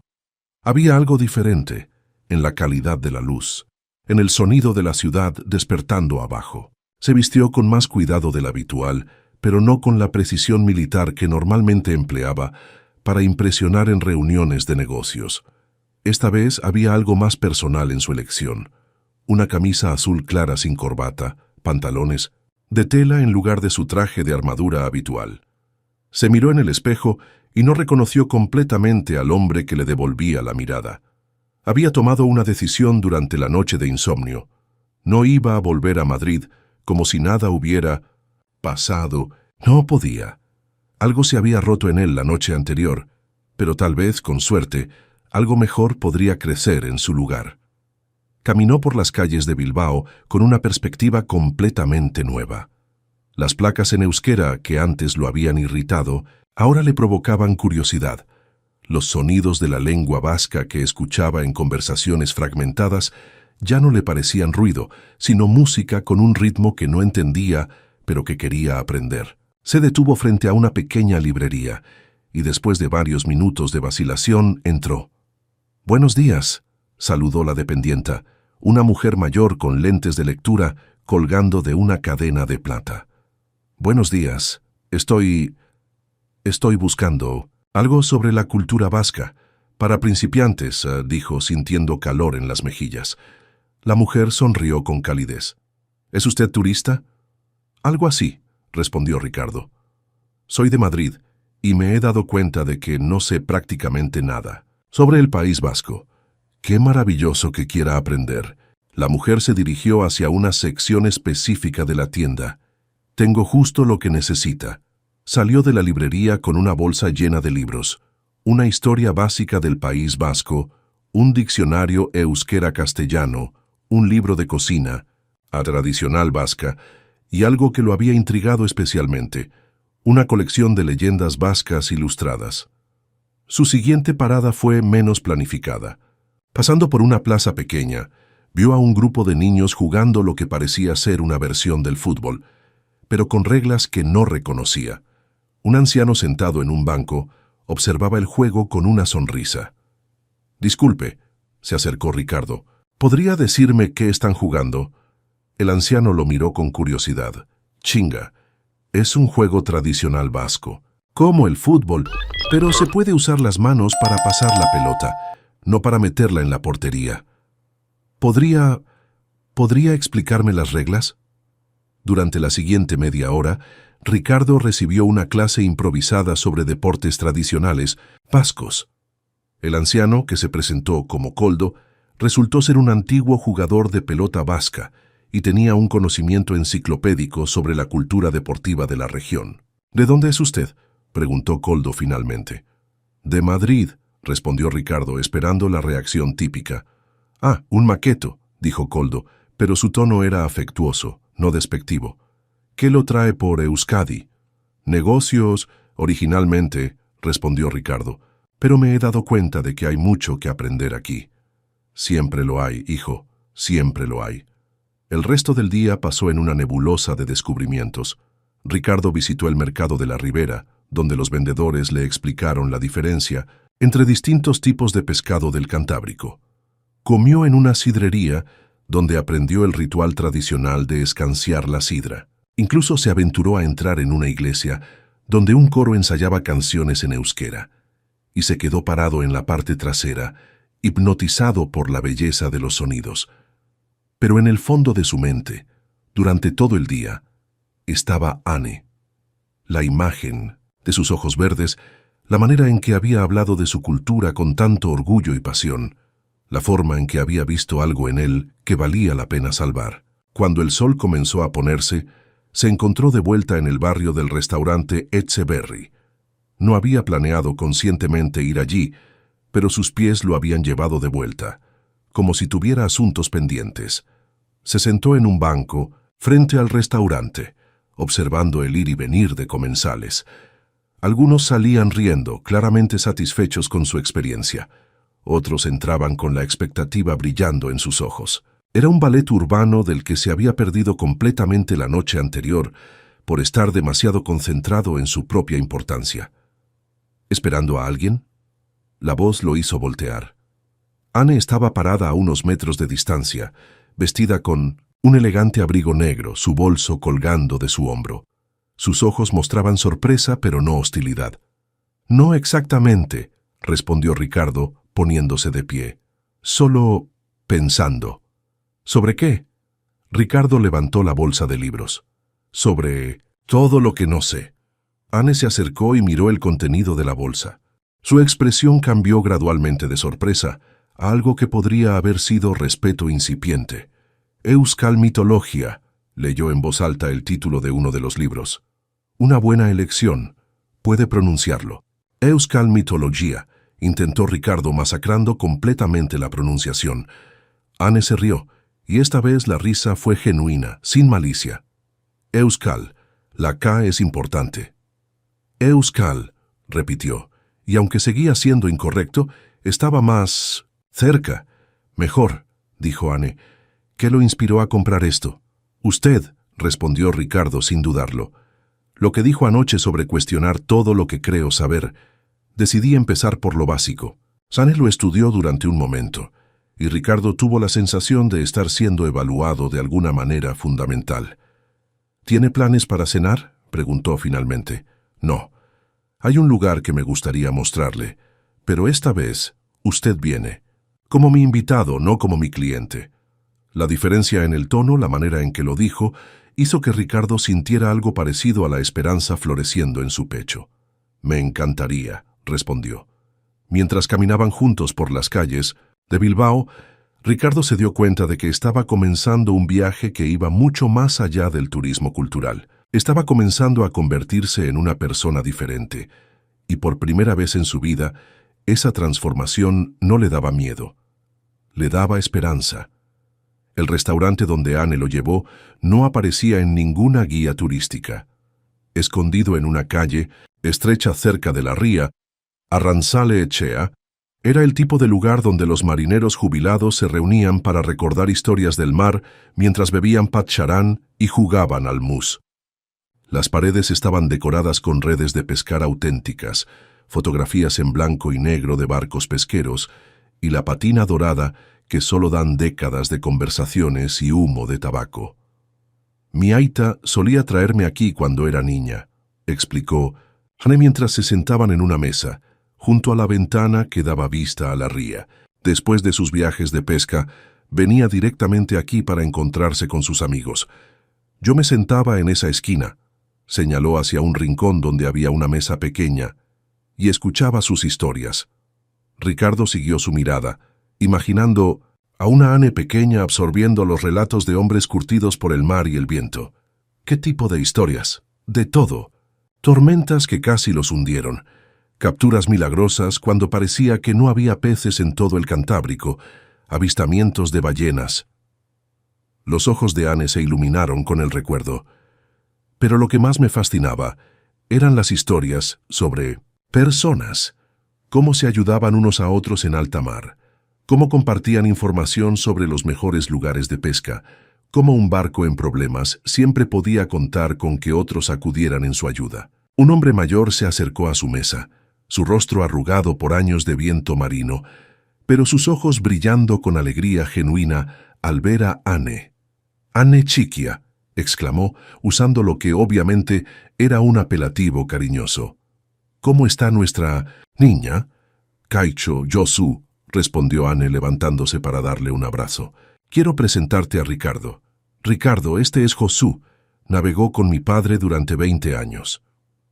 Había algo diferente en la calidad de la luz, en el sonido de la ciudad despertando abajo. Se vistió con más cuidado del habitual, pero no con la precisión militar que normalmente empleaba para impresionar en reuniones de negocios. Esta vez había algo más personal en su elección. Una camisa azul clara sin corbata, pantalones de tela en lugar de su traje de armadura habitual. Se miró en el espejo y no reconoció completamente al hombre que le devolvía la mirada. Había tomado una decisión durante la noche de insomnio. No iba a volver a Madrid como si nada hubiera pasado. No podía. Algo se había roto en él la noche anterior, pero tal vez, con suerte, algo mejor podría crecer en su lugar. Caminó por las calles de Bilbao con una perspectiva completamente nueva. Las placas en euskera que antes lo habían irritado, ahora le provocaban curiosidad. Los sonidos de la lengua vasca que escuchaba en conversaciones fragmentadas ya no le parecían ruido, sino música con un ritmo que no entendía, pero que quería aprender. Se detuvo frente a una pequeña librería, y después de varios minutos de vacilación, entró. «Buenos días», saludó la dependienta, una mujer mayor con lentes de lectura colgando de una cadena de plata. «Buenos días. Estoy buscando algo sobre la cultura vasca. Para principiantes», dijo sintiendo calor en las mejillas. La mujer sonrió con calidez. «¿Es usted turista?» «Algo así», respondió Ricardo. «Soy de Madrid y me he dado cuenta de que no sé prácticamente nada sobre el País Vasco. Qué maravilloso que quiera aprender». La mujer se dirigió hacia una sección específica de la tienda. «Tengo justo lo que necesita». Salió de la librería con una bolsa llena de libros, una historia básica del País Vasco, un diccionario euskera-castellano, un libro de cocina, a tradicional vasca, y algo que lo había intrigado especialmente, una colección de leyendas vascas ilustradas. Su siguiente parada fue menos planificada. Pasando por una plaza pequeña, vio a un grupo de niños jugando lo que parecía ser una versión del fútbol, pero con reglas que no reconocía. Un anciano sentado en un banco observaba el juego con una sonrisa. «Disculpe», se acercó Ricardo, «¿podría decirme qué están jugando?» El anciano lo miró con curiosidad. «Chinga, es un juego tradicional vasco, como el fútbol, pero se puede usar las manos para pasar la pelota, no para meterla en la portería. ¿Podría explicarme las reglas?» Durante la siguiente media hora, Ricardo recibió una clase improvisada sobre deportes tradicionales vascos. El anciano, que se presentó como Koldo, resultó ser un antiguo jugador de pelota vasca y tenía un conocimiento enciclopédico sobre la cultura deportiva de la región. «¿De dónde es usted?», preguntó Koldo finalmente. «De Madrid», respondió Ricardo, esperando la reacción típica. «Ah, un maqueto», dijo Koldo, pero su tono era afectuoso, no despectivo. «¿Qué lo trae por Euskadi?» «Negocios, originalmente», respondió Ricardo, «pero me he dado cuenta de que hay mucho que aprender aquí». «Siempre lo hay, hijo, siempre lo hay». El resto del día pasó en una nebulosa de descubrimientos. Ricardo visitó el mercado de la Ribera, donde los vendedores le explicaron la diferencia entre distintos tipos de pescado del Cantábrico. Comió en una sidrería, donde aprendió el ritual tradicional de escanciar la sidra. Incluso se aventuró a entrar en una iglesia, donde un coro ensayaba canciones en euskera, y se quedó parado en la parte trasera, hipnotizado por la belleza de los sonidos. Pero en el fondo de su mente, durante todo el día, estaba Anne. La imagen de sus ojos verdes, la manera en que había hablado de su cultura con tanto orgullo y pasión, la forma en que había visto algo en él que valía la pena salvar. Cuando el sol comenzó a ponerse, se encontró de vuelta en el barrio del restaurante Etxeberri. No había planeado conscientemente ir allí, pero sus pies lo habían llevado de vuelta, como si tuviera asuntos pendientes. Se sentó en un banco frente al restaurante, observando el ir y venir de comensales. Algunos salían riendo, claramente satisfechos con su experiencia. Otros entraban con la expectativa brillando en sus ojos. Era un ballet urbano del que se había perdido completamente la noche anterior por estar demasiado concentrado en su propia importancia. ¿Esperando a alguien? La voz lo hizo voltear. Anne estaba parada a unos metros de distancia, vestida con un elegante abrigo negro, su bolso colgando de su hombro. Sus ojos mostraban sorpresa, pero no hostilidad. «No exactamente», respondió Ricardo, poniéndose de pie. «Solo pensando». «¿Sobre qué?» Ricardo levantó la bolsa de libros. «Sobre todo lo que no sé». Anne se acercó y miró el contenido de la bolsa. Su expresión cambió gradualmente de sorpresa a algo que podría haber sido respeto incipiente. «Euskal Mitologia», leyó en voz alta el título de uno de los libros. «Una buena elección. Puede pronunciarlo». «Euskal Mitologia», intentó Ricardo, masacrando completamente la pronunciación. Anne se rió, y esta vez la risa fue genuina, sin malicia. «Euskal», la K es importante. «Euskal», repitió, y aunque seguía siendo incorrecto, estaba más cerca. «Mejor», dijo Anne. «¿Qué lo inspiró a comprar esto?» «Usted», respondió Ricardo sin dudarlo. «Lo que dijo anoche sobre cuestionar todo lo que creo saber. Decidí empezar por lo básico». Anne lo estudió durante un momento, y Ricardo tuvo la sensación de estar siendo evaluado de alguna manera fundamental. «¿Tiene planes para cenar?», preguntó finalmente. «No. Hay un lugar que me gustaría mostrarle, pero esta vez usted viene. Como mi invitado, no como mi cliente». La diferencia en el tono, la manera en que lo dijo, hizo que Ricardo sintiera algo parecido a la esperanza floreciendo en su pecho. «Me encantaría», respondió. Mientras caminaban juntos por las calles de Bilbao, Ricardo se dio cuenta de que estaba comenzando un viaje que iba mucho más allá del turismo cultural. Estaba comenzando a convertirse en una persona diferente, y por primera vez en su vida, esa transformación no le daba miedo. Le daba esperanza. El restaurante donde Anne lo llevó no aparecía en ninguna guía turística. Escondido en una calle, estrecha cerca de la ría, Arrantzale Etxea, era el tipo de lugar donde los marineros jubilados se reunían para recordar historias del mar mientras bebían patxarán y jugaban al mus. Las paredes estaban decoradas con redes de pescar auténticas, fotografías en blanco y negro de barcos pesqueros y la patina dorada que solo dan décadas de conversaciones y humo de tabaco. «Mi aita solía traerme aquí cuando era niña», explicó Anne mientras se sentaban en una mesa, junto a la ventana que daba vista a la ría. Después de sus viajes de pesca, venía directamente aquí para encontrarse con sus amigos. «Yo me sentaba en esa esquina», señaló hacia un rincón donde había una mesa pequeña, y escuchaba sus historias. Ricardo siguió su mirada, imaginando a una Anne pequeña absorbiendo los relatos de hombres curtidos por el mar y el viento. ¿Qué tipo de historias? De todo. Tormentas que casi los hundieron, capturas milagrosas cuando parecía que no había peces en todo el Cantábrico, avistamientos de ballenas. Los ojos de Anne se iluminaron con el recuerdo. Pero lo que más me fascinaba eran las historias sobre personas, cómo se ayudaban unos a otros en alta mar, cómo compartían información sobre los mejores lugares de pesca, cómo un barco en problemas siempre podía contar con que otros acudieran en su ayuda. Un hombre mayor se acercó a su mesa, su rostro arrugado por años de viento marino, pero sus ojos brillando con alegría genuina al ver a Anne. «Anne Chiquia», exclamó, usando lo que obviamente era un apelativo cariñoso. «¿Cómo está nuestra niña?» «Kaicho, Josu», respondió Anne levantándose para darle un abrazo. «Quiero presentarte a Ricardo. Ricardo, este es Josu. Navegó con mi padre durante 20 años».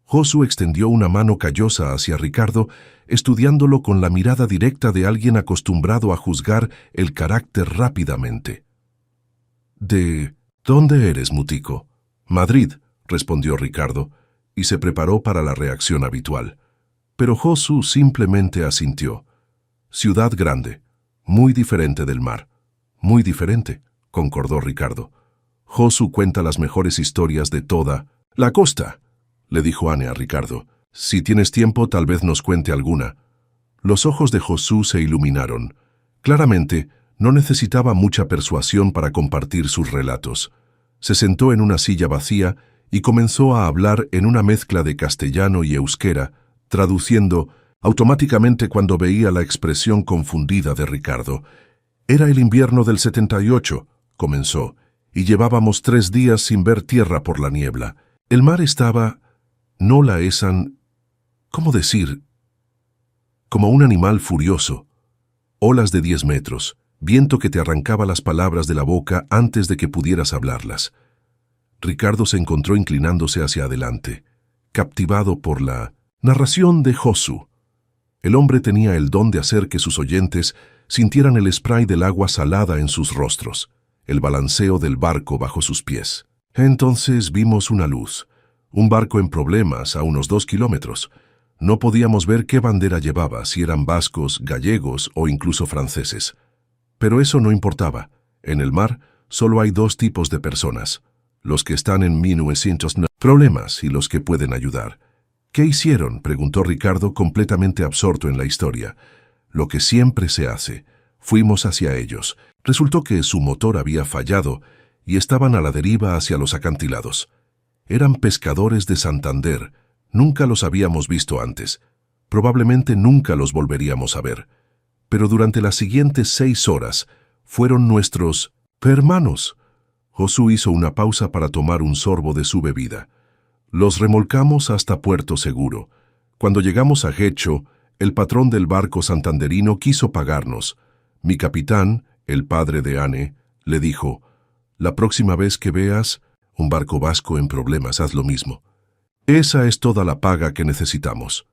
Josu extendió una mano callosa hacia Ricardo, estudiándolo con la mirada directa de alguien acostumbrado a juzgar el carácter rápidamente. «¿De dónde eres, Mutico?» «Madrid», respondió Ricardo, y se preparó para la reacción habitual. Pero Josu simplemente asintió. «Ciudad grande, muy diferente del mar». «Muy diferente», concordó Ricardo. «Josu cuenta las mejores historias de toda la costa», le dijo Anne a Ricardo. «Si tienes tiempo, tal vez nos cuente alguna». Los ojos de Josu se iluminaron. Claramente, no necesitaba mucha persuasión para compartir sus relatos. Se sentó en una silla vacía y comenzó a hablar en una mezcla de castellano y euskera, traduciendo automáticamente cuando veía la expresión confundida de Ricardo. «Era el invierno del 78», comenzó, «y llevábamos 3 días sin ver tierra por la niebla. El mar estaba, no la esan, ¿cómo decir? Como un animal furioso. Olas de 10 metros, viento que te arrancaba las palabras de la boca antes de que pudieras hablarlas. Ricardo se encontró inclinándose hacia adelante, captivado por la narración de Josu. El hombre tenía el don de hacer que sus oyentes sintieran el spray del agua salada en sus rostros, el balanceo del barco bajo sus pies. Entonces vimos una luz, un barco en problemas a unos 2 kilómetros. No podíamos ver qué bandera llevaba, si eran vascos, gallegos o incluso franceses. Pero eso no importaba. En el mar solo hay 2 tipos de personas, los que están en 1909 problemas y los que pueden ayudar. ¿Qué hicieron?, preguntó Ricardo, completamente absorto en la historia. Lo que siempre se hace. Fuimos hacia ellos. Resultó que su motor había fallado y estaban a la deriva hacia los acantilados. Eran pescadores de Santander. Nunca los habíamos visto antes. Probablemente nunca los volveríamos a ver. Pero durante las siguientes 6 horas fueron nuestros hermanos. Josu hizo una pausa para tomar un sorbo de su bebida. Los remolcamos hasta Puerto Seguro. Cuando llegamos a Getxo, el patrón del barco santanderino quiso pagarnos. Mi capitán, el padre de Anne, le dijo: «La próxima vez que veas un barco vasco en problemas, haz lo mismo. Esa es toda la paga que necesitamos».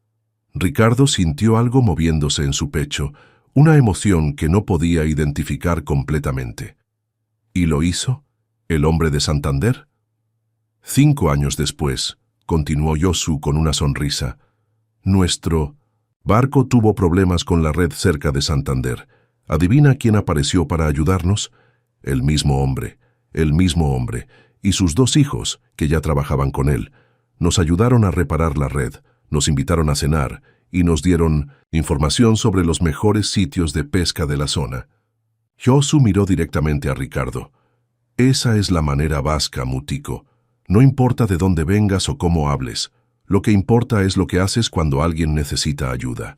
Ricardo sintió algo moviéndose en su pecho, una emoción que no podía identificar completamente. ¿Y lo hizo? ¿El hombre de Santander? 5 años después, continuó Josu con una sonrisa, nuestro barco tuvo problemas con la red cerca de Santander. ¿Adivina quién apareció para ayudarnos? El mismo hombre, y sus 2 hijos, que ya trabajaban con él. Nos ayudaron a reparar la red, nos invitaron a cenar y nos dieron información sobre los mejores sitios de pesca de la zona. Josu miró directamente a Ricardo. Esa es la manera vasca, Mutiko. No importa de dónde vengas o cómo hables, lo que importa es lo que haces cuando alguien necesita ayuda.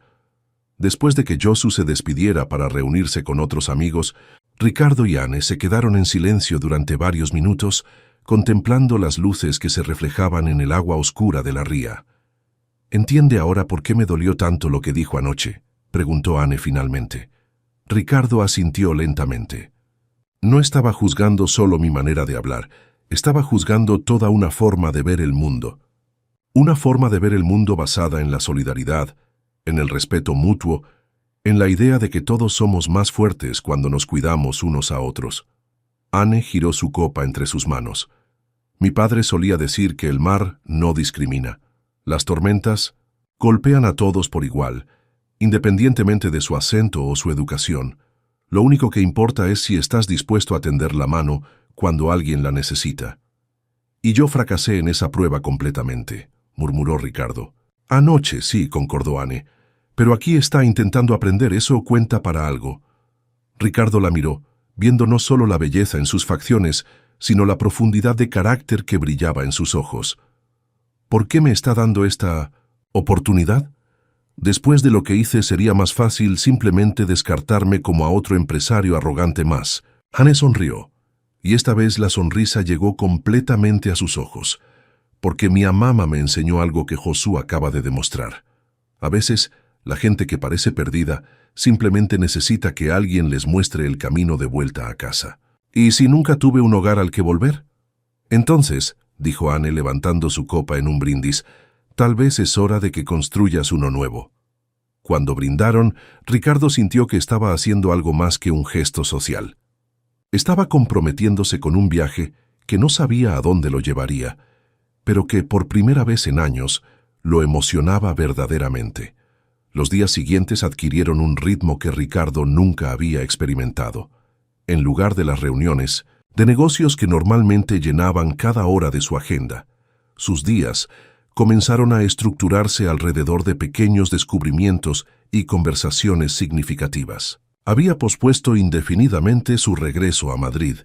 Después de que Josu se despidiera para reunirse con otros amigos, Ricardo y Anne se quedaron en silencio durante varios minutos, contemplando las luces que se reflejaban en el agua oscura de la ría. «¿Entiende ahora por qué me dolió tanto lo que dijo anoche?», preguntó Anne finalmente. Ricardo asintió lentamente. No estaba juzgando solo mi manera de hablar, estaba juzgando toda una forma de ver el mundo. Una forma de ver el mundo basada en la solidaridad, en el respeto mutuo, en la idea de que todos somos más fuertes cuando nos cuidamos unos a otros. Anne giró su copa entre sus manos. Mi padre solía decir que el mar no discrimina. Las tormentas golpean a todos por igual, independientemente de su acento o su educación. Lo único que importa es si estás dispuesto a tender la mano cuando alguien la necesita. Y yo fracasé en esa prueba completamente, murmuró Ricardo. Anoche, sí, concordó Anne, pero aquí está intentando aprender, eso cuenta para algo. Ricardo la miró, viendo no solo la belleza en sus facciones, sino la profundidad de carácter que brillaba en sus ojos. ¿Por qué me está dando esta oportunidad? Después de lo que hice sería más fácil simplemente descartarme como a otro empresario arrogante más. Anne sonrió, y esta vez la sonrisa llegó completamente a sus ojos, porque mi mamá me enseñó algo que Josu acaba de demostrar. A veces, la gente que parece perdida simplemente necesita que alguien les muestre el camino de vuelta a casa. ¿Y si nunca tuve un hogar al que volver? Entonces, dijo Anne levantando su copa en un brindis, tal vez es hora de que construyas uno nuevo. Cuando brindaron, Ricardo sintió que estaba haciendo algo más que un gesto social. Estaba comprometiéndose con un viaje que no sabía a dónde lo llevaría, pero que por primera vez en años lo emocionaba verdaderamente. Los días siguientes adquirieron un ritmo que Ricardo nunca había experimentado. En lugar de las reuniones, de negocios que normalmente llenaban cada hora de su agenda, sus días comenzaron a estructurarse alrededor de pequeños descubrimientos y conversaciones significativas. Había pospuesto indefinidamente su regreso a Madrid,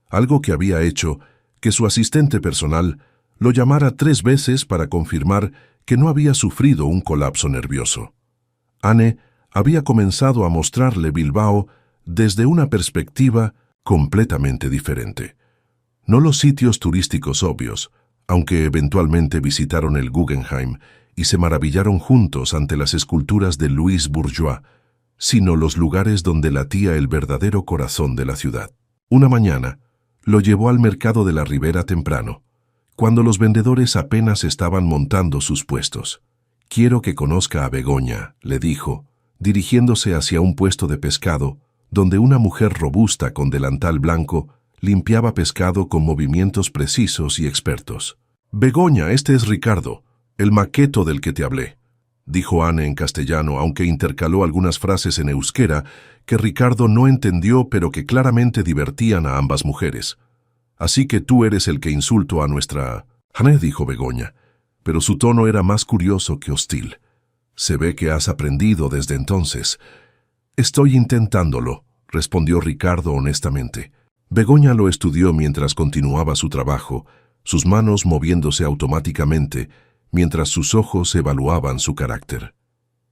algo que había hecho que su asistente personal lo llamara 3 veces para confirmar que no había sufrido un colapso nervioso. Anne había comenzado a mostrarle Bilbao desde una perspectiva completamente diferente. No los sitios turísticos obvios, aunque eventualmente visitaron el Guggenheim y se maravillaron juntos ante las esculturas de Louis Bourgeois, sino los lugares donde latía el verdadero corazón de la ciudad. Una mañana, lo llevó al mercado de la Ribera temprano, cuando los vendedores apenas estaban montando sus puestos. «Quiero que conozca a Begoña», le dijo, dirigiéndose hacia un puesto de pescado, donde una mujer robusta con delantal blanco limpiaba pescado con movimientos precisos y expertos. «Begoña, este es Ricardo, el maqueto del que te hablé», dijo Anne en castellano, aunque intercaló algunas frases en euskera que Ricardo no entendió pero que claramente divertían a ambas mujeres. «Así que tú eres el que insultó a nuestra...» «Anne», dijo Begoña, pero su tono era más curioso que hostil. «Se ve que has aprendido desde entonces». «Estoy intentándolo», respondió Ricardo honestamente. Begoña lo estudió mientras continuaba su trabajo, sus manos moviéndose automáticamente, mientras sus ojos evaluaban su carácter.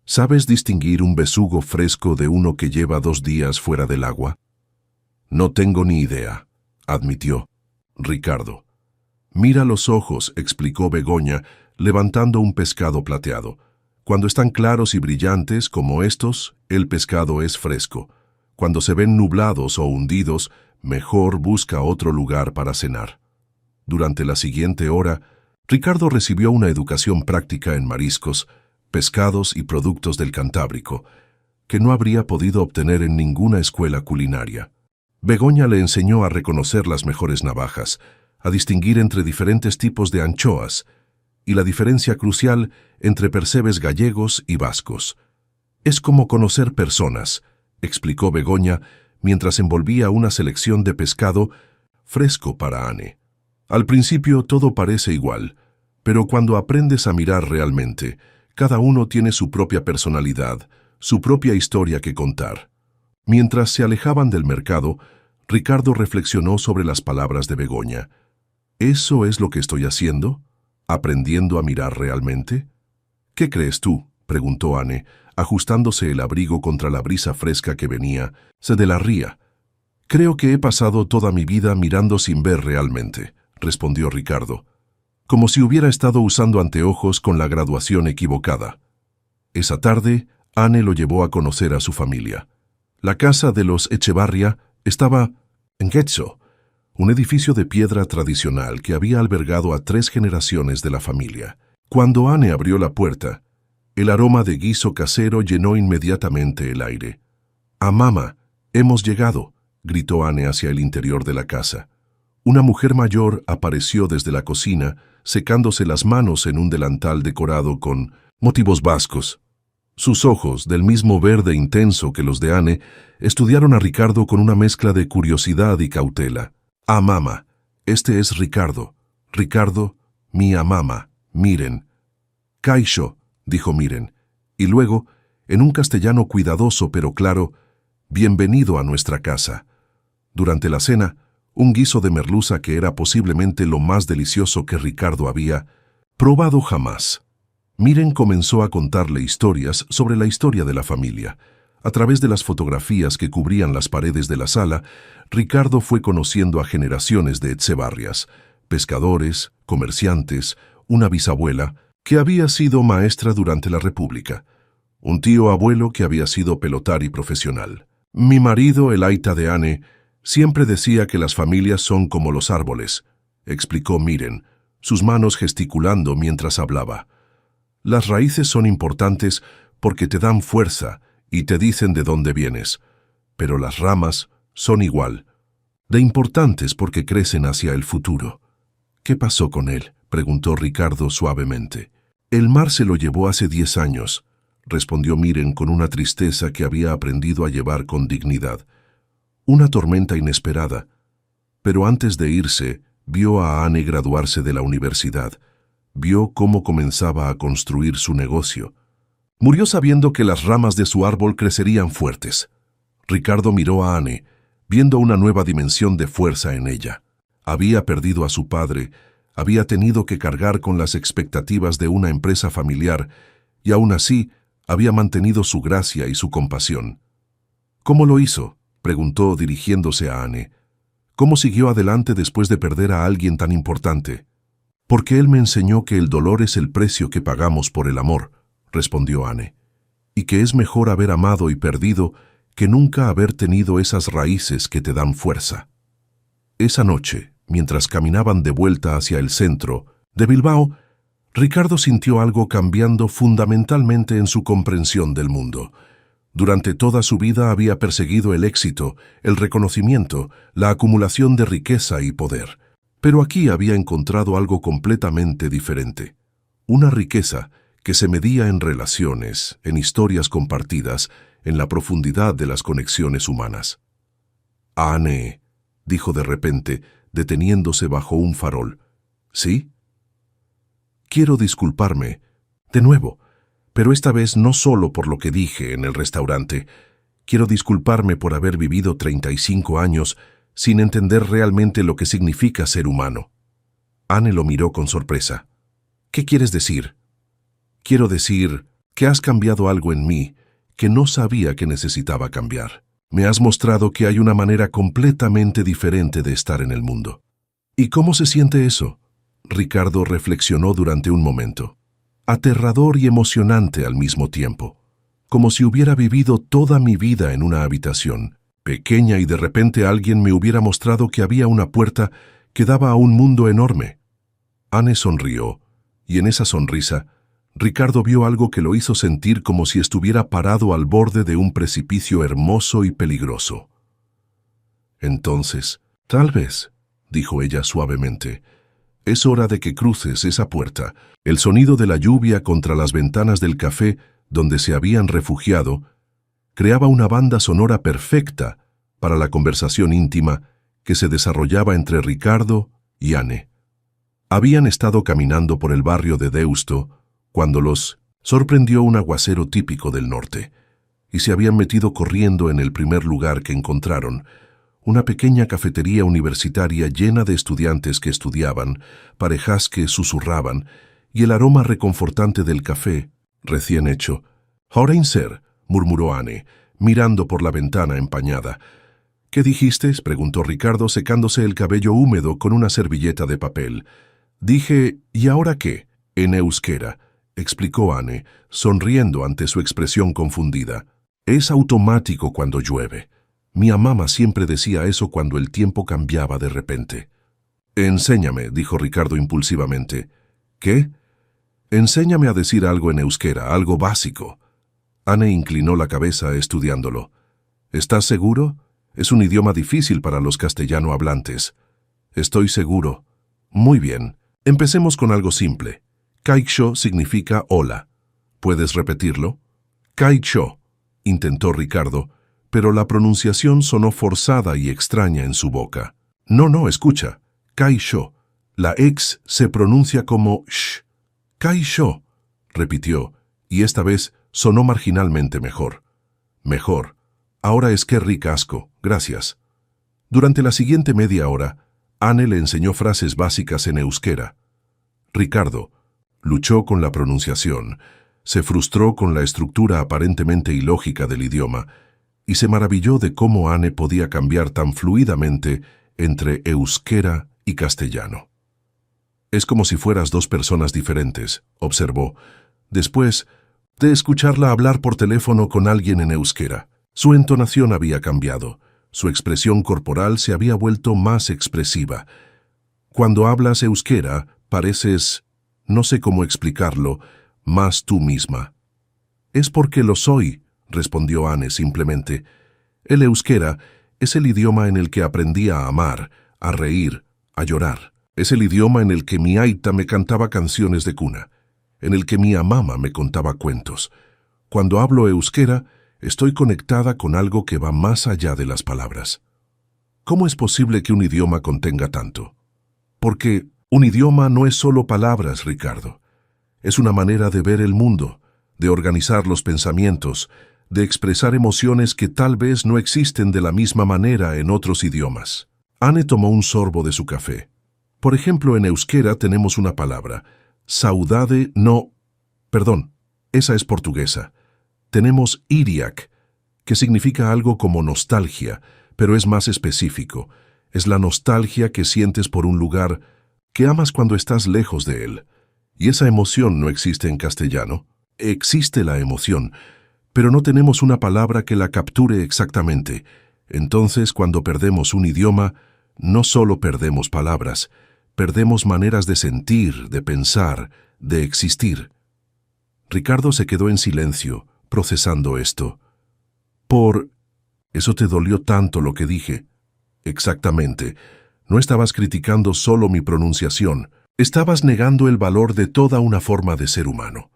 «¿Sabes distinguir un besugo fresco de uno que lleva 2 días fuera del agua?» «No tengo ni idea», admitió Ricardo. «Mira los ojos», explicó Begoña, levantando un pescado plateado. «Cuando están claros y brillantes como estos, el pescado es fresco. Cuando se ven nublados o hundidos, mejor busca otro lugar para cenar». Durante la siguiente hora, Ricardo recibió una educación práctica en mariscos, pescados y productos del Cantábrico, que no habría podido obtener en ninguna escuela culinaria. Begoña le enseñó a reconocer las mejores navajas, a distinguir entre diferentes tipos de anchoas y la diferencia crucial entre percebes gallegos y vascos. «Es como conocer personas», explicó Begoña mientras envolvía una selección de pescado fresco para Anne. «Al principio todo parece igual, pero cuando aprendes a mirar realmente, cada uno tiene su propia personalidad, su propia historia que contar». Mientras se alejaban del mercado, Ricardo reflexionó sobre las palabras de Begoña. «¿Eso es lo que estoy haciendo? ¿Aprendiendo a mirar realmente?» «¿Qué crees tú?», preguntó Anne, ajustándose el abrigo contra la brisa fresca que venía de la ría. «Creo que he pasado toda mi vida mirando sin ver realmente», respondió Ricardo, como si hubiera estado usando anteojos con la graduación equivocada. Esa tarde, Anne lo llevó a conocer a su familia. La casa de los Echevarria estaba en Getxo, un edificio de piedra tradicional que había albergado a 3 generaciones de la familia. Cuando Anne abrió la puerta, el aroma de guiso casero llenó inmediatamente el aire. «¡Ah, mamá, hemos llegado!», gritó Anne hacia el interior de la casa. Una mujer mayor apareció desde la cocina, secándose las manos en un delantal decorado con motivos vascos. Sus ojos, del mismo verde intenso que los de Anne, estudiaron a Ricardo con una mezcla de curiosidad y cautela. «Ah, mamá, este es Ricardo. Ricardo, mi mamá, Miren». «Kaixo», dijo Miren, y luego, en un castellano cuidadoso pero claro, «bienvenido a nuestra casa». Durante la cena, un guiso de merluza que era posiblemente lo más delicioso que Ricardo había probado jamás. Miren comenzó a contarle historias sobre la historia de la familia. A través de las fotografías que cubrían las paredes de la sala, Ricardo fue conociendo a generaciones de Etxebarrias, pescadores, comerciantes, una bisabuela que había sido maestra durante la República, un tío abuelo que había sido pelotari profesional. «Mi marido, el aita de Anne, siempre decía que las familias son como los árboles», explicó Miren, sus manos gesticulando mientras hablaba. «Las raíces son importantes porque te dan fuerza y te dicen de dónde vienes, pero las ramas son igual, de importantes porque crecen hacia el futuro». «¿Qué pasó con él?», preguntó Ricardo suavemente. «El mar se lo llevó hace 10 años», respondió Miren con una tristeza que había aprendido a llevar con dignidad. «Una tormenta inesperada. Pero antes de irse, vio a Anne graduarse de la universidad. Vio cómo comenzaba a construir su negocio. Murió sabiendo que las ramas de su árbol crecerían fuertes». Ricardo miró a Anne, viendo una nueva dimensión de fuerza en ella. Había perdido a su padre, había tenido que cargar con las expectativas de una empresa familiar, y aún así había mantenido su gracia y su compasión. «¿Cómo lo hizo?», preguntó dirigiéndose a Anne. «¿Cómo siguió adelante después de perder a alguien tan importante?». Porque él me enseñó que el dolor es el precio que pagamos por el amor, respondió Anne, y que es mejor haber amado y perdido que nunca haber tenido esas raíces que te dan fuerza. Esa noche, mientras caminaban de vuelta hacia el centro de Bilbao, Ricardo sintió algo cambiando fundamentalmente en su comprensión del mundo. Durante toda su vida había perseguido el éxito, el reconocimiento, la acumulación de riqueza y poder. Pero aquí había encontrado algo completamente diferente. Una riqueza que se medía en relaciones, en historias compartidas, en la profundidad de las conexiones humanas. «Anne», dijo de repente, deteniéndose bajo un farol. «¿Sí?» «Quiero disculparme, de nuevo, pero esta vez no solo por lo que dije en el restaurante. Quiero disculparme por haber vivido 35 años sin entender realmente lo que significa ser humano». Anne lo miró con sorpresa. «¿Qué quieres decir?» «Quiero decir que has cambiado algo en mí que no sabía que necesitaba cambiar. Me has mostrado que hay una manera completamente diferente de estar en el mundo». «¿Y cómo se siente eso?». Ricardo reflexionó durante un momento. Aterrador y emocionante al mismo tiempo, como si hubiera vivido toda mi vida en una habitación pequeña y de repente alguien me hubiera mostrado que había una puerta que daba a un mundo enorme. Anne sonrió, y en esa sonrisa, Ricardo vio algo que lo hizo sentir como si estuviera parado al borde de un precipicio hermoso y peligroso. «Entonces, tal vez», dijo ella suavemente, «es hora de que cruces esa puerta». El sonido de la lluvia contra las ventanas del café donde se habían refugiado creaba una banda sonora perfecta para la conversación íntima que se desarrollaba entre Ricardo y Anne. Habían estado caminando por el barrio de Deusto cuando los sorprendió un aguacero típico del norte, y se habían metido corriendo en el primer lugar que encontraron, una pequeña cafetería universitaria llena de estudiantes que estudiaban, parejas que susurraban, y el aroma reconfortante del café, recién hecho. «Horeinser», murmuró Anne, mirando por la ventana empañada. «¿Qué dijiste?», preguntó Ricardo, secándose el cabello húmedo con una servilleta de papel. «Dije, ¿y ahora qué?», en euskera, explicó Anne, sonriendo ante su expresión confundida. «Es automático cuando llueve. Mi mamá siempre decía eso cuando el tiempo cambiaba de repente». «Enséñame», dijo Ricardo impulsivamente. «¿Qué?». «Enséñame a decir algo en euskera, algo básico». Anne inclinó la cabeza estudiándolo. «¿Estás seguro? Es un idioma difícil para los castellano hablantes». «Estoy seguro». «Muy bien. Empecemos con algo simple. Kaicho significa hola. ¿Puedes repetirlo?» «Kaicho», intentó Ricardo, pero la pronunciación sonó forzada y extraña en su boca. No, escucha. Kaicho. La X se pronuncia como sh. «Kaicho», repitió, y esta vez sonó marginalmente mejor. «Mejor. Ahora es que ricasco, gracias». Durante la siguiente media hora, Anne le enseñó frases básicas en euskera. Ricardo luchó con la pronunciación, se frustró con la estructura aparentemente ilógica del idioma, y se maravilló de cómo Anne podía cambiar tan fluidamente entre euskera y castellano. «Es como si fueras dos personas diferentes», observó, después de escucharla hablar por teléfono con alguien en euskera. Su entonación había cambiado, su expresión corporal se había vuelto más expresiva. Cuando hablas euskera, pareces, no sé cómo explicarlo, más tú misma. «Es porque lo soy», respondió Anne simplemente. «El euskera es el idioma en el que aprendí a amar, a reír, a llorar. Es el idioma en el que mi aita me cantaba canciones de cuna, en el que mi amama me contaba cuentos. Cuando hablo euskera, estoy conectada con algo que va más allá de las palabras». ¿Cómo es posible que un idioma contenga tanto? Porque un idioma no es solo palabras, Ricardo. Es una manera de ver el mundo, de organizar los pensamientos, de expresar emociones que tal vez no existen de la misma manera en otros idiomas. Anne tomó un sorbo de su café. Por ejemplo, en euskera tenemos una palabra, saudade no... Perdón, esa es portuguesa. Tenemos iriak, que significa algo como nostalgia, pero es más específico. Es la nostalgia que sientes por un lugar que amas cuando estás lejos de él. Y esa emoción no existe en castellano. Existe la emoción, pero no tenemos una palabra que la capture exactamente. Entonces, cuando perdemos un idioma, no solo perdemos palabras, perdemos maneras de sentir, de pensar, de existir. Ricardo se quedó en silencio, procesando esto. ¿Eso te dolió tanto lo que dije? Exactamente. No estabas criticando solo mi pronunciación, estabas negando el valor de toda una forma de ser humano.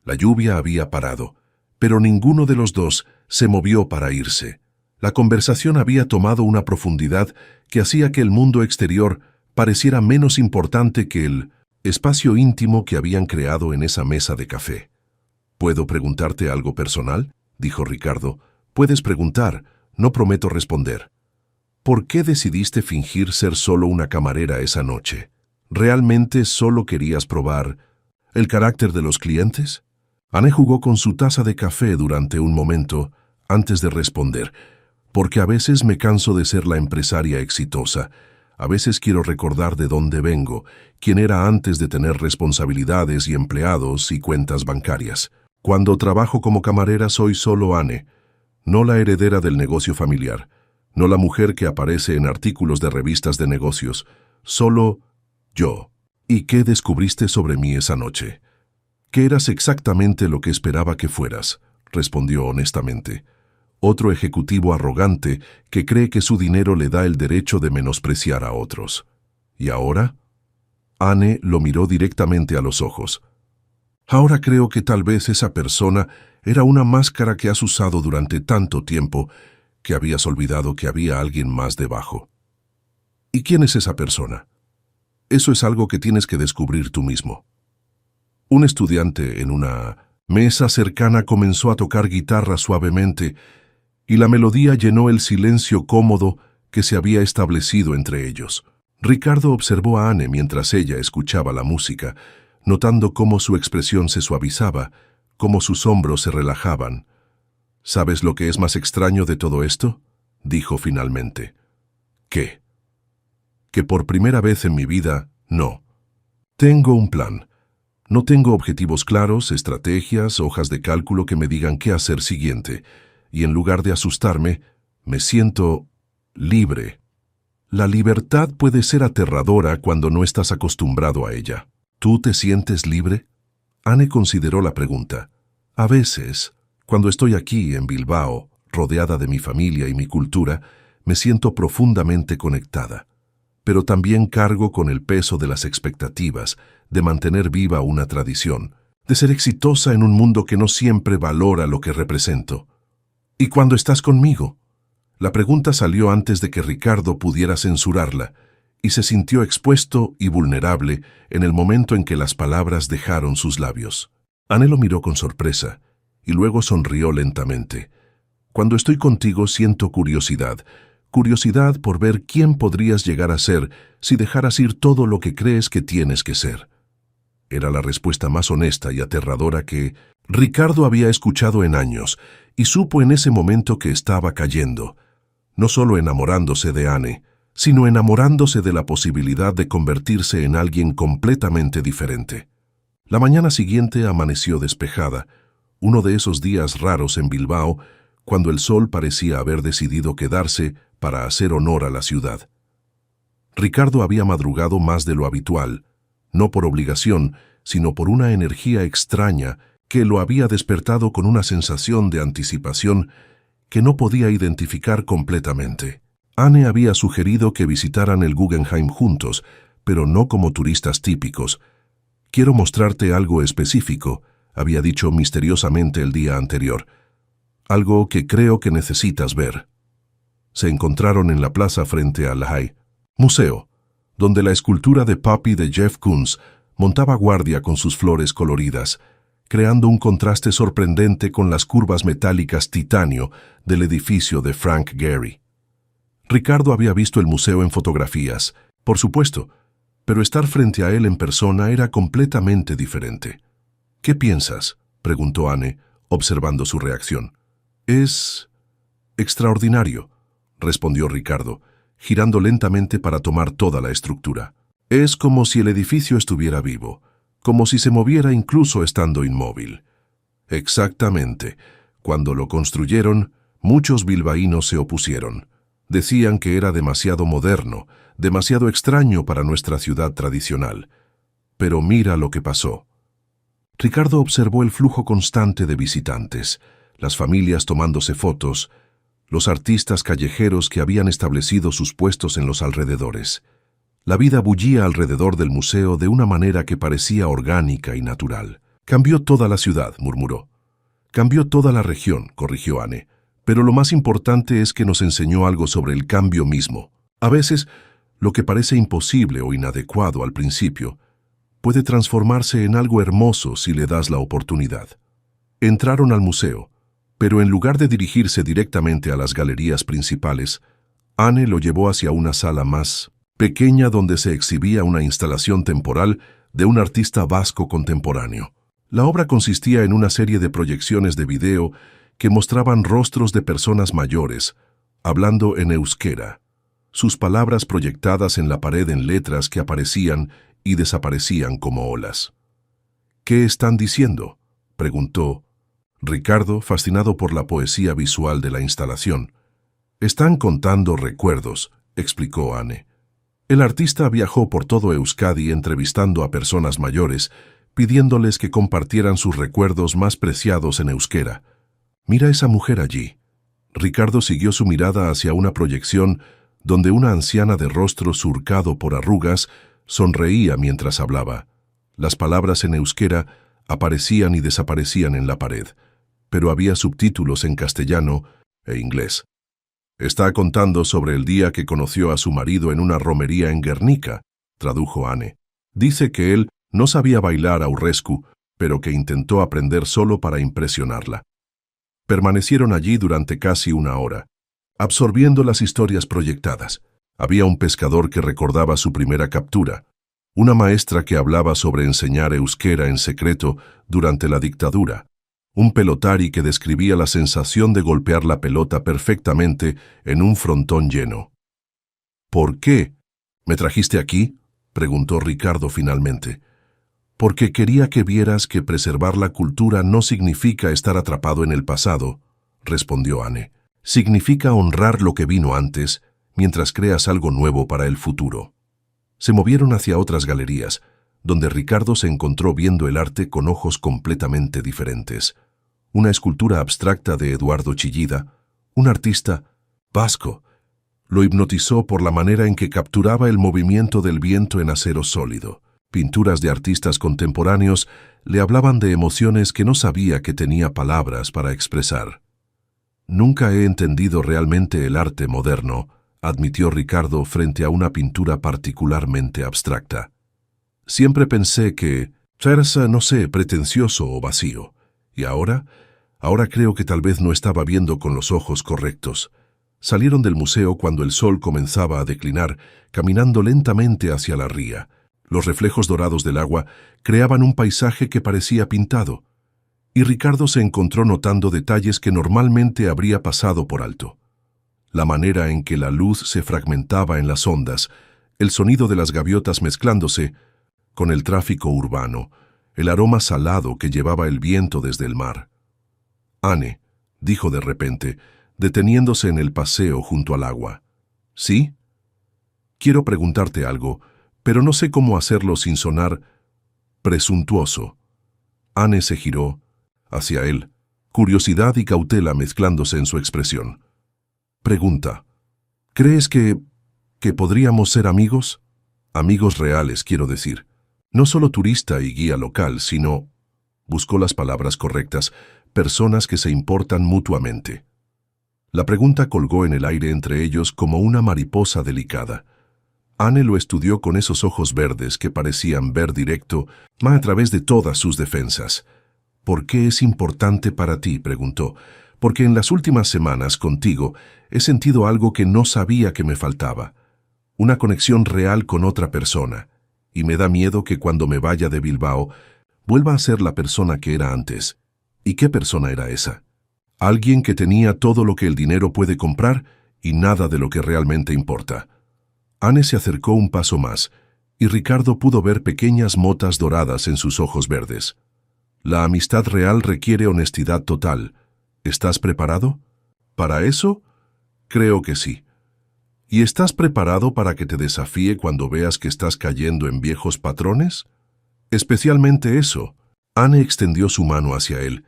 La lluvia había parado, pero ninguno de los dos se movió para irse. La conversación había tomado una profundidad que hacía que el mundo exterior pareciera menos importante que el espacio íntimo que habían creado en esa mesa de café. ¿Puedo preguntarte algo personal?, dijo Ricardo. Puedes preguntar, no prometo responder. ¿Por qué decidiste fingir ser solo una camarera esa noche? ¿Realmente solo querías probar el carácter de los clientes? Anne jugó con su taza de café durante un momento antes de responder. Porque a veces me canso de ser la empresaria exitosa. A veces quiero recordar de dónde vengo, quién era antes de tener responsabilidades y empleados y cuentas bancarias. Cuando trabajo como camarera soy solo Anne, no la heredera del negocio familiar, no la mujer que aparece en artículos de revistas de negocios, solo yo. ¿Y qué descubriste sobre mí esa noche? Que eras exactamente lo que esperaba que fueras, respondió honestamente. Otro ejecutivo arrogante que cree que su dinero le da el derecho de menospreciar a otros. ¿Y ahora? Anne lo miró directamente a los ojos. Ahora creo que tal vez esa persona era una máscara que has usado durante tanto tiempo que habías olvidado que había alguien más debajo. ¿Y quién es esa persona? Eso es algo que tienes que descubrir tú mismo. Un estudiante en una mesa cercana comenzó a tocar guitarra suavemente y la melodía llenó el silencio cómodo que se había establecido entre ellos. Ricardo observó a Anne mientras ella escuchaba la música, notando cómo su expresión se suavizaba, cómo sus hombros se relajaban. ¿Sabes lo que es más extraño de todo esto?, dijo finalmente. ¿Qué? Que por primera vez en mi vida, no. Tengo un plan. No tengo objetivos claros, estrategias, hojas de cálculo que me digan qué hacer siguiente. Y en lugar de asustarme, me siento libre. La libertad puede ser aterradora cuando no estás acostumbrado a ella. ¿Tú te sientes libre? Anne consideró la pregunta. A veces, cuando estoy aquí en Bilbao, rodeada de mi familia y mi cultura, me siento profundamente conectada. Pero también cargo con el peso de las expectativas, de mantener viva una tradición, de ser exitosa en un mundo que no siempre valora lo que represento. ¿Y cuando estás conmigo? La pregunta salió antes de que Ricardo pudiera censurarla, y se sintió expuesto y vulnerable en el momento en que las palabras dejaron sus labios. Anne lo miró con sorpresa, y luego sonrió lentamente. Cuando estoy contigo siento curiosidad por ver quién podrías llegar a ser si dejaras ir todo lo que crees que tienes que ser. Era la respuesta más honesta y aterradora que Ricardo había escuchado en años, y supo en ese momento que estaba cayendo, no solo enamorándose de Anne, sino enamorándose de la posibilidad de convertirse en alguien completamente diferente. La mañana siguiente amaneció despejada, uno de esos días raros en Bilbao, cuando el sol parecía haber decidido quedarse para hacer honor a la ciudad. Ricardo había madrugado más de lo habitual, no por obligación, sino por una energía extraña que lo había despertado con una sensación de anticipación que no podía identificar completamente. Anne había sugerido que visitaran el Guggenheim juntos, pero no como turistas típicos. «Quiero mostrarte algo específico», había dicho misteriosamente el día anterior. «Algo que creo que necesitas ver». Se encontraron en la plaza frente al High Museo, donde la escultura de Puppy de Jeff Koons montaba guardia con sus flores coloridas, creando un contraste sorprendente con las curvas metálicas titanio del edificio de Frank Gehry. Ricardo había visto el museo en fotografías, por supuesto, pero estar frente a él en persona era completamente diferente. «¿Qué piensas?», preguntó Anne, observando su reacción. «Es extraordinario», respondió Ricardo, girando lentamente para tomar toda la estructura. Es como si el edificio estuviera vivo, como si se moviera incluso estando inmóvil. Exactamente. Cuando lo construyeron, muchos bilbaínos se opusieron. Decían que era demasiado moderno, demasiado extraño para nuestra ciudad tradicional. Pero mira lo que pasó. Ricardo observó el flujo constante de visitantes, las familias tomándose fotos, los artistas callejeros que habían establecido sus puestos en los alrededores. La vida bullía alrededor del museo de una manera que parecía orgánica y natural. Cambió toda la ciudad, murmuró. Cambió toda la región, corrigió Anne. Pero lo más importante es que nos enseñó algo sobre el cambio mismo. A veces, lo que parece imposible o inadecuado al principio puede transformarse en algo hermoso si le das la oportunidad. Entraron al museo, pero en lugar de dirigirse directamente a las galerías principales, Anne lo llevó hacia una sala más pequeña donde se exhibía una instalación temporal de un artista vasco contemporáneo. La obra consistía en una serie de proyecciones de video que mostraban rostros de personas mayores, hablando en euskera, sus palabras proyectadas en la pared en letras que aparecían y desaparecían como olas. ¿Qué están diciendo?, preguntó Ricardo, fascinado por la poesía visual de la instalación. Están contando recuerdos, explicó Anne. El artista viajó por todo Euskadi entrevistando a personas mayores, pidiéndoles que compartieran sus recuerdos más preciados en euskera. Mira esa mujer allí. Ricardo siguió su mirada hacia una proyección donde una anciana de rostro surcado por arrugas sonreía mientras hablaba. Las palabras en euskera aparecían y desaparecían en la pared, pero había subtítulos en castellano e inglés. Está contando sobre el día que conoció a su marido en una romería en Guernica, tradujo Anne. Dice que él no sabía bailar aurrescu, pero que intentó aprender solo para impresionarla. Permanecieron allí durante casi una hora, absorbiendo las historias proyectadas. Había un pescador que recordaba su primera captura, una maestra que hablaba sobre enseñar euskera en secreto durante la dictadura, un pelotari que describía la sensación de golpear la pelota perfectamente en un frontón lleno. ¿Por qué? ¿Me trajiste aquí?, preguntó Ricardo finalmente. Porque quería que vieras que preservar la cultura no significa estar atrapado en el pasado, respondió Anne. Significa honrar lo que vino antes, mientras creas algo nuevo para el futuro. Se movieron hacia otras galerías, donde Ricardo se encontró viendo el arte con ojos completamente diferentes. Una escultura abstracta de Eduardo Chillida, un artista vasco, lo hipnotizó por la manera en que capturaba el movimiento del viento en acero sólido. Pinturas de artistas contemporáneos le hablaban de emociones que no sabía que tenía palabras para expresar. Nunca he entendido realmente el arte moderno, admitió Ricardo frente a una pintura particularmente abstracta. Siempre pensé que era, no sé, pretencioso o vacío. Y ahora creo que tal vez no estaba viendo con los ojos correctos. Salieron del museo cuando el sol comenzaba a declinar, caminando lentamente hacia la ría. Los reflejos dorados del agua creaban un paisaje que parecía pintado, y Ricardo se encontró notando detalles que normalmente habría pasado por alto. La manera en que la luz se fragmentaba en las ondas, el sonido de las gaviotas mezclándose con el tráfico urbano, el aroma salado que llevaba el viento desde el mar. Anne, dijo de repente, deteniéndose en el paseo junto al agua. ¿Sí? Quiero preguntarte algo, pero no sé cómo hacerlo sin sonar presuntuoso. Anne se giró hacia él, curiosidad y cautela mezclándose en su expresión. Pregunta, ¿crees que podríamos ser amigos? Amigos reales, quiero decir. No solo turista y guía local, sino, buscó las palabras correctas, personas que se importan mutuamente. La pregunta colgó en el aire entre ellos como una mariposa delicada. Anne lo estudió con esos ojos verdes que parecían ver directo, más a través de todas sus defensas. ¿Por qué es importante para ti?, preguntó. Porque en las últimas semanas contigo he sentido algo que no sabía que me faltaba. Una conexión real con otra persona. Y me da miedo que cuando me vaya de Bilbao vuelva a ser la persona que era antes. ¿Y qué persona era esa? Alguien que tenía todo lo que el dinero puede comprar y nada de lo que realmente importa. Anne se acercó un paso más y Ricardo pudo ver pequeñas motas doradas en sus ojos verdes. La amistad real requiere honestidad total. ¿Estás preparado? ¿Para eso? Creo que sí. ¿Y estás preparado para que te desafíe cuando veas que estás cayendo en viejos patrones? Especialmente eso. Anne extendió su mano hacia él,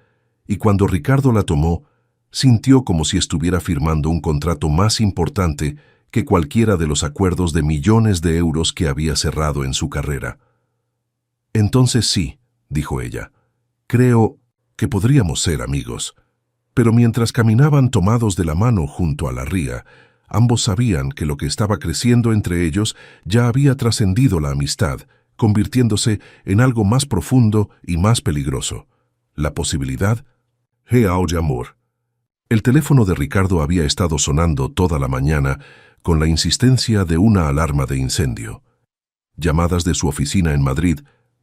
y cuando Ricardo la tomó, sintió como si estuviera firmando un contrato más importante que cualquiera de los acuerdos de millones de euros que había cerrado en su carrera. Entonces sí, dijo ella, creo que podríamos ser amigos. Pero mientras caminaban tomados de la mano junto a la ría, ambos sabían que lo que estaba creciendo entre ellos ya había trascendido la amistad, convirtiéndose en algo más profundo y más peligroso. La posibilidad de amor. El teléfono de Ricardo había estado sonando toda la mañana con la insistencia de una alarma de incendio. Llamadas de su oficina en Madrid,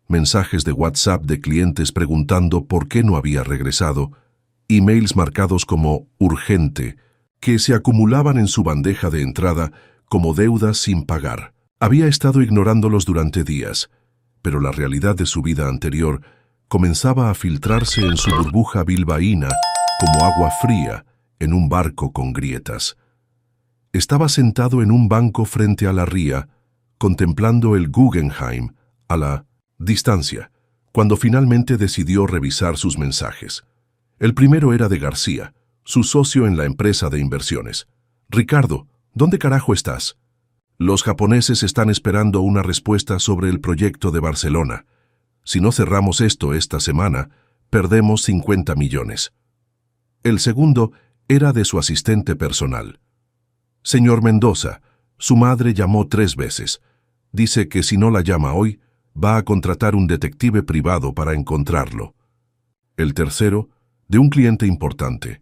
mensajes de WhatsApp de clientes preguntando por qué no había regresado, emails marcados como urgente, que se acumulaban en su bandeja de entrada como deudas sin pagar. Había estado ignorándolos durante días, pero la realidad de su vida anterior comenzaba a filtrarse en su burbuja bilbaína como agua fría en un barco con grietas. Estaba sentado en un banco frente a la ría, contemplando el Guggenheim a la distancia, cuando finalmente decidió revisar sus mensajes. El primero era de García, su socio en la empresa de inversiones. Ricardo, ¿dónde carajo estás? Los japoneses están esperando una respuesta sobre el proyecto de Barcelona. Si no cerramos esto esta semana, perdemos 50 millones. El segundo era de su asistente personal. Señor Mendoza, su madre llamó 3 veces. Dice que si no la llama hoy, va a contratar un detective privado para encontrarlo. El tercero, de un cliente importante.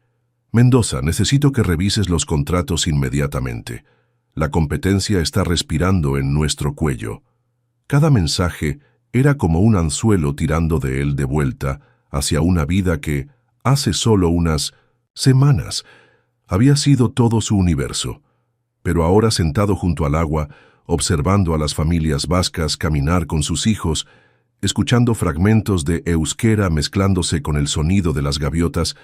Mendoza, necesito que revises los contratos inmediatamente. La competencia está respirando en nuestro cuello. Cada mensaje era como un anzuelo tirando de él de vuelta hacia una vida que, hace solo unas semanas, había sido todo su universo. Pero ahora sentado junto al agua, observando a las familias vascas caminar con sus hijos, escuchando fragmentos de euskera mezclándose con el sonido de las gaviotas,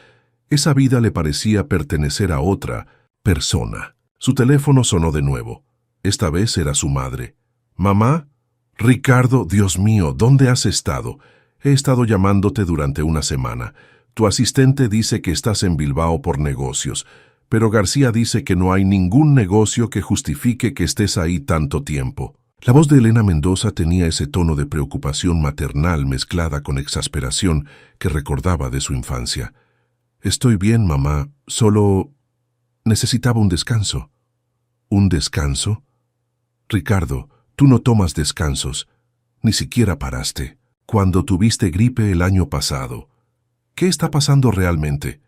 esa vida le parecía pertenecer a otra persona. Su teléfono sonó de nuevo. Esta vez era su madre. «Mamá, Ricardo, Dios mío, ¿dónde has estado? He estado llamándote durante una semana. Tu asistente dice que estás en Bilbao por negocios, pero García dice que no hay ningún negocio que justifique que estés ahí tanto tiempo». La voz de Elena Mendoza tenía ese tono de preocupación maternal mezclada con exasperación que recordaba de su infancia. «Estoy bien, mamá, solo necesitaba un descanso». ¿Un descanso? Ricardo, tú no tomas descansos, ni siquiera paraste. Cuando tuviste gripe el año pasado. ¿Qué está pasando realmente?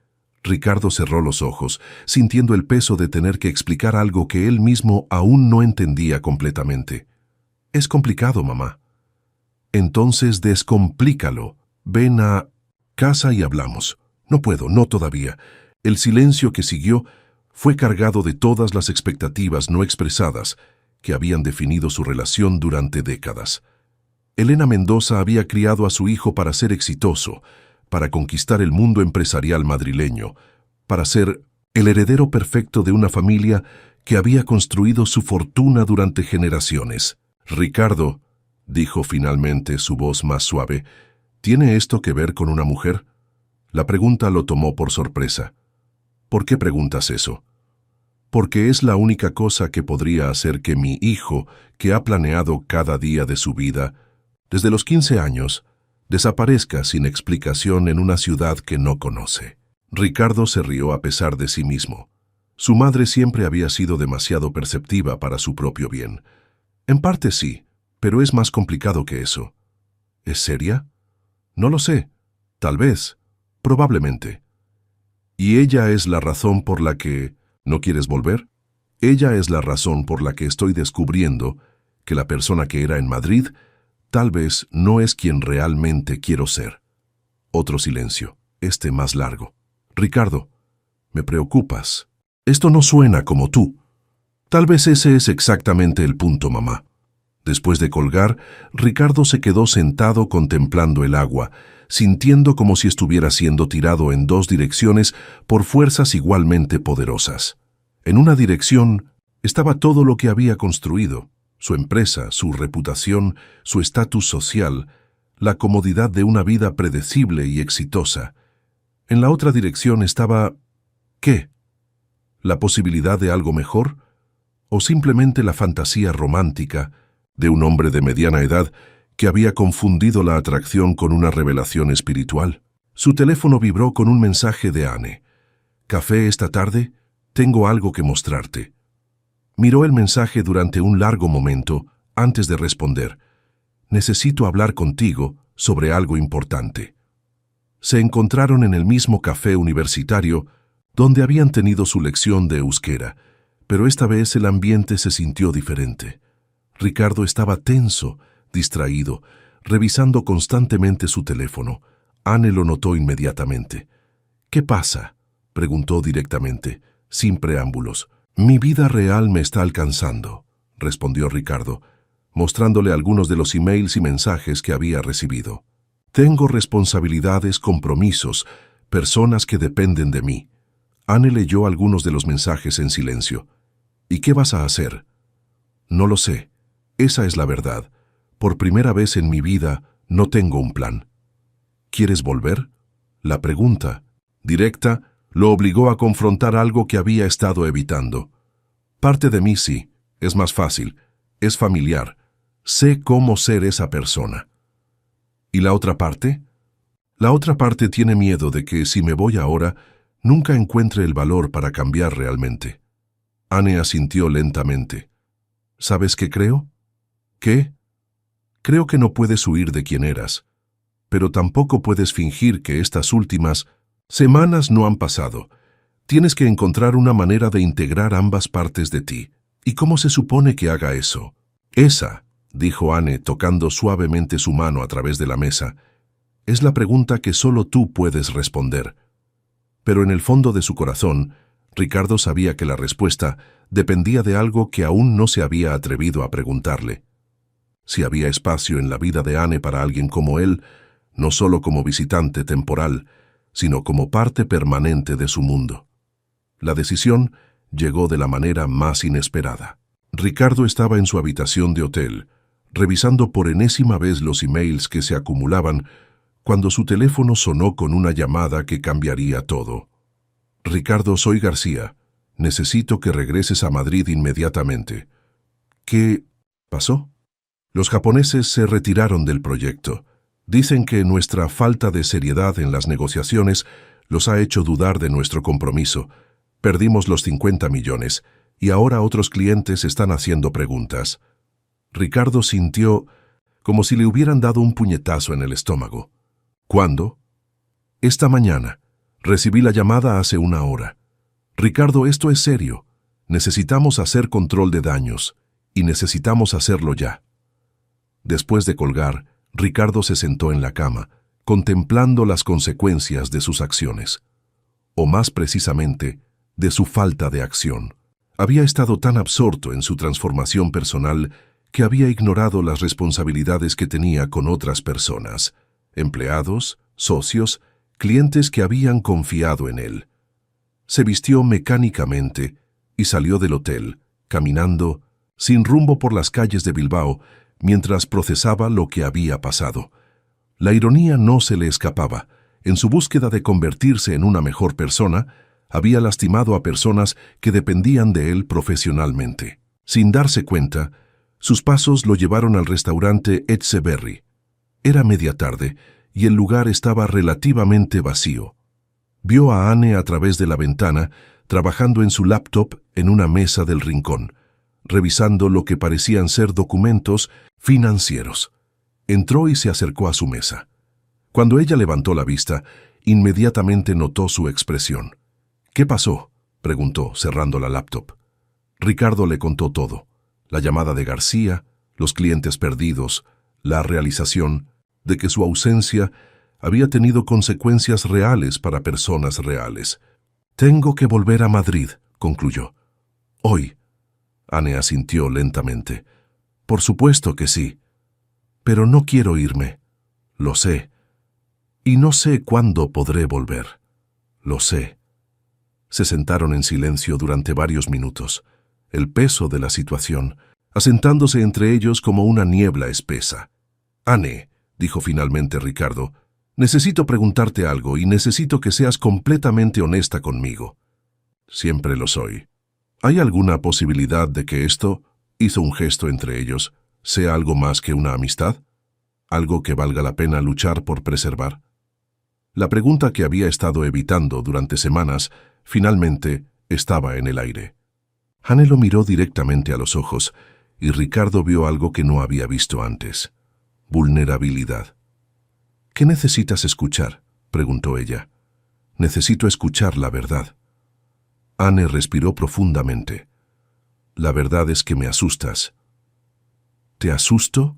Ricardo cerró los ojos, sintiendo el peso de tener que explicar algo que él mismo aún no entendía completamente. Es complicado, mamá. Entonces descomplícalo. Ven a casa y hablamos. No puedo, no todavía. El silencio que siguió fue cargado de todas las expectativas no expresadas que habían definido su relación durante décadas. Elena Mendoza había criado a su hijo para ser exitoso, para conquistar el mundo empresarial madrileño, para ser el heredero perfecto de una familia que había construido su fortuna durante generaciones. «Ricardo», dijo finalmente su voz más suave, «¿tiene esto que ver con una mujer?» La pregunta lo tomó por sorpresa. «¿Por qué preguntas eso?» «Porque es la única cosa que podría hacer que mi hijo, que ha planeado cada día de su vida, desde los 15 años, desaparezca sin explicación en una ciudad que no conoce». Ricardo se rió a pesar de sí mismo. Su madre siempre había sido demasiado perceptiva para su propio bien. En parte sí, pero es más complicado que eso. ¿Es seria? No lo sé. Tal vez. Probablemente. ¿Y ella es la razón por la que no quieres volver? Ella es la razón por la que estoy descubriendo que la persona que era en Madrid tal vez no es quien realmente quiero ser. Otro silencio, este más largo. Ricardo, me preocupas. Esto no suena como tú. Tal vez ese es exactamente el punto, mamá. Después de colgar, Ricardo se quedó sentado contemplando el agua, sintiendo como si estuviera siendo tirado en dos direcciones por fuerzas igualmente poderosas. En una dirección estaba todo lo que había construido, su empresa, su reputación, su estatus social, la comodidad de una vida predecible y exitosa. En la otra dirección estaba... ¿qué? ¿La posibilidad de algo mejor? ¿O simplemente la fantasía romántica de un hombre de mediana edad que había confundido la atracción con una revelación espiritual? Su teléfono vibró con un mensaje de Anne. «¿Café esta tarde? Tengo algo que mostrarte». Miró el mensaje durante un largo momento antes de responder. «Necesito hablar contigo sobre algo importante». Se encontraron en el mismo café universitario donde habían tenido su lección de euskera, pero esta vez el ambiente se sintió diferente. Ricardo estaba tenso, distraído, revisando constantemente su teléfono. Anne lo notó inmediatamente. «¿Qué pasa?», preguntó directamente, sin preámbulos. «Mi vida real me está alcanzando», respondió Ricardo, mostrándole algunos de los emails y mensajes que había recibido. «Tengo responsabilidades, compromisos, personas que dependen de mí». Anne leyó algunos de los mensajes en silencio. «¿Y qué vas a hacer?». «No lo sé. Esa es la verdad. Por primera vez en mi vida no tengo un plan». «¿Quieres volver?». La pregunta, directa, lo obligó a confrontar algo que había estado evitando. «Parte de mí sí. Es más fácil. Es familiar. Sé cómo ser esa persona». «¿Y la otra parte?». «La otra parte tiene miedo de que, si me voy ahora, nunca encuentre el valor para cambiar realmente». Anne asintió lentamente. «¿Sabes qué creo?». «¿Qué?». «Creo que no puedes huir de quien eras, pero tampoco puedes fingir que estas últimas semanas no han pasado. Tienes que encontrar una manera de integrar ambas partes de ti. ¿Y cómo se supone que haga eso?». «Esa», dijo Anne, tocando suavemente su mano a través de la mesa, «es la pregunta que solo tú puedes responder». Pero en el fondo de su corazón, Ricardo sabía que la respuesta dependía de algo que aún no se había atrevido a preguntarle. Si había espacio en la vida de Anne para alguien como él, no solo como visitante temporal, sino como parte permanente de su mundo. La decisión llegó de la manera más inesperada. Ricardo estaba en su habitación de hotel, revisando por enésima vez los emails que se acumulaban, cuando su teléfono sonó con una llamada que cambiaría todo. «Ricardo, soy García. Necesito que regreses a Madrid inmediatamente». «¿Qué pasó?». «Los japoneses se retiraron del proyecto. Dicen que nuestra falta de seriedad en las negociaciones los ha hecho dudar de nuestro compromiso. Perdimos los 50 millones y ahora otros clientes están haciendo preguntas». Ricardo sintió como si le hubieran dado un puñetazo en el estómago. «¿Cuándo?». «Esta mañana. Recibí la llamada hace una hora». «Ricardo, esto es serio. Necesitamos hacer control de daños y necesitamos hacerlo ya». Después de colgar, Ricardo se sentó en la cama, contemplando las consecuencias de sus acciones. O más precisamente, de su falta de acción. Había estado tan absorto en su transformación personal que había ignorado las responsabilidades que tenía con otras personas, empleados, socios, clientes que habían confiado en él. Se vistió mecánicamente y salió del hotel, caminando, sin rumbo por las calles de Bilbao, mientras procesaba lo que había pasado. La ironía no se le escapaba. En su búsqueda de convertirse en una mejor persona, había lastimado a personas que dependían de él profesionalmente. Sin darse cuenta, sus pasos lo llevaron al restaurante Etxeberri. Era media tarde y el lugar estaba relativamente vacío. Vio a Anne a través de la ventana, trabajando en su laptop en una mesa del rincón, revisando lo que parecían ser documentos financieros. Entró y se acercó a su mesa. Cuando ella levantó la vista, inmediatamente notó su expresión. «¿Qué pasó?», preguntó, cerrando la laptop. Ricardo le contó todo: la llamada de García, los clientes perdidos, la realización de que su ausencia había tenido consecuencias reales para personas reales. «Tengo que volver a Madrid», concluyó. «Hoy». Anne asintió lentamente. Por supuesto que sí. Pero no quiero irme. Lo sé. Y no sé cuándo podré volver. Lo sé. Se sentaron en silencio durante varios minutos, el peso de la situación, asentándose entre ellos como una niebla espesa. Anne, dijo finalmente Ricardo, necesito preguntarte algo y necesito que seas completamente honesta conmigo. Siempre lo soy. ¿Hay alguna posibilidad de que esto, hizo un gesto entre ellos, sea algo más que una amistad? ¿Algo que valga la pena luchar por preservar? La pregunta que había estado evitando durante semanas, finalmente, estaba en el aire. Anne lo miró directamente a los ojos, y Ricardo vio algo que no había visto antes. Vulnerabilidad. ¿Qué necesitas escuchar?, preguntó ella. Necesito escuchar la verdad. Anne respiró profundamente. La verdad es que me asustas. ¿Te asusto?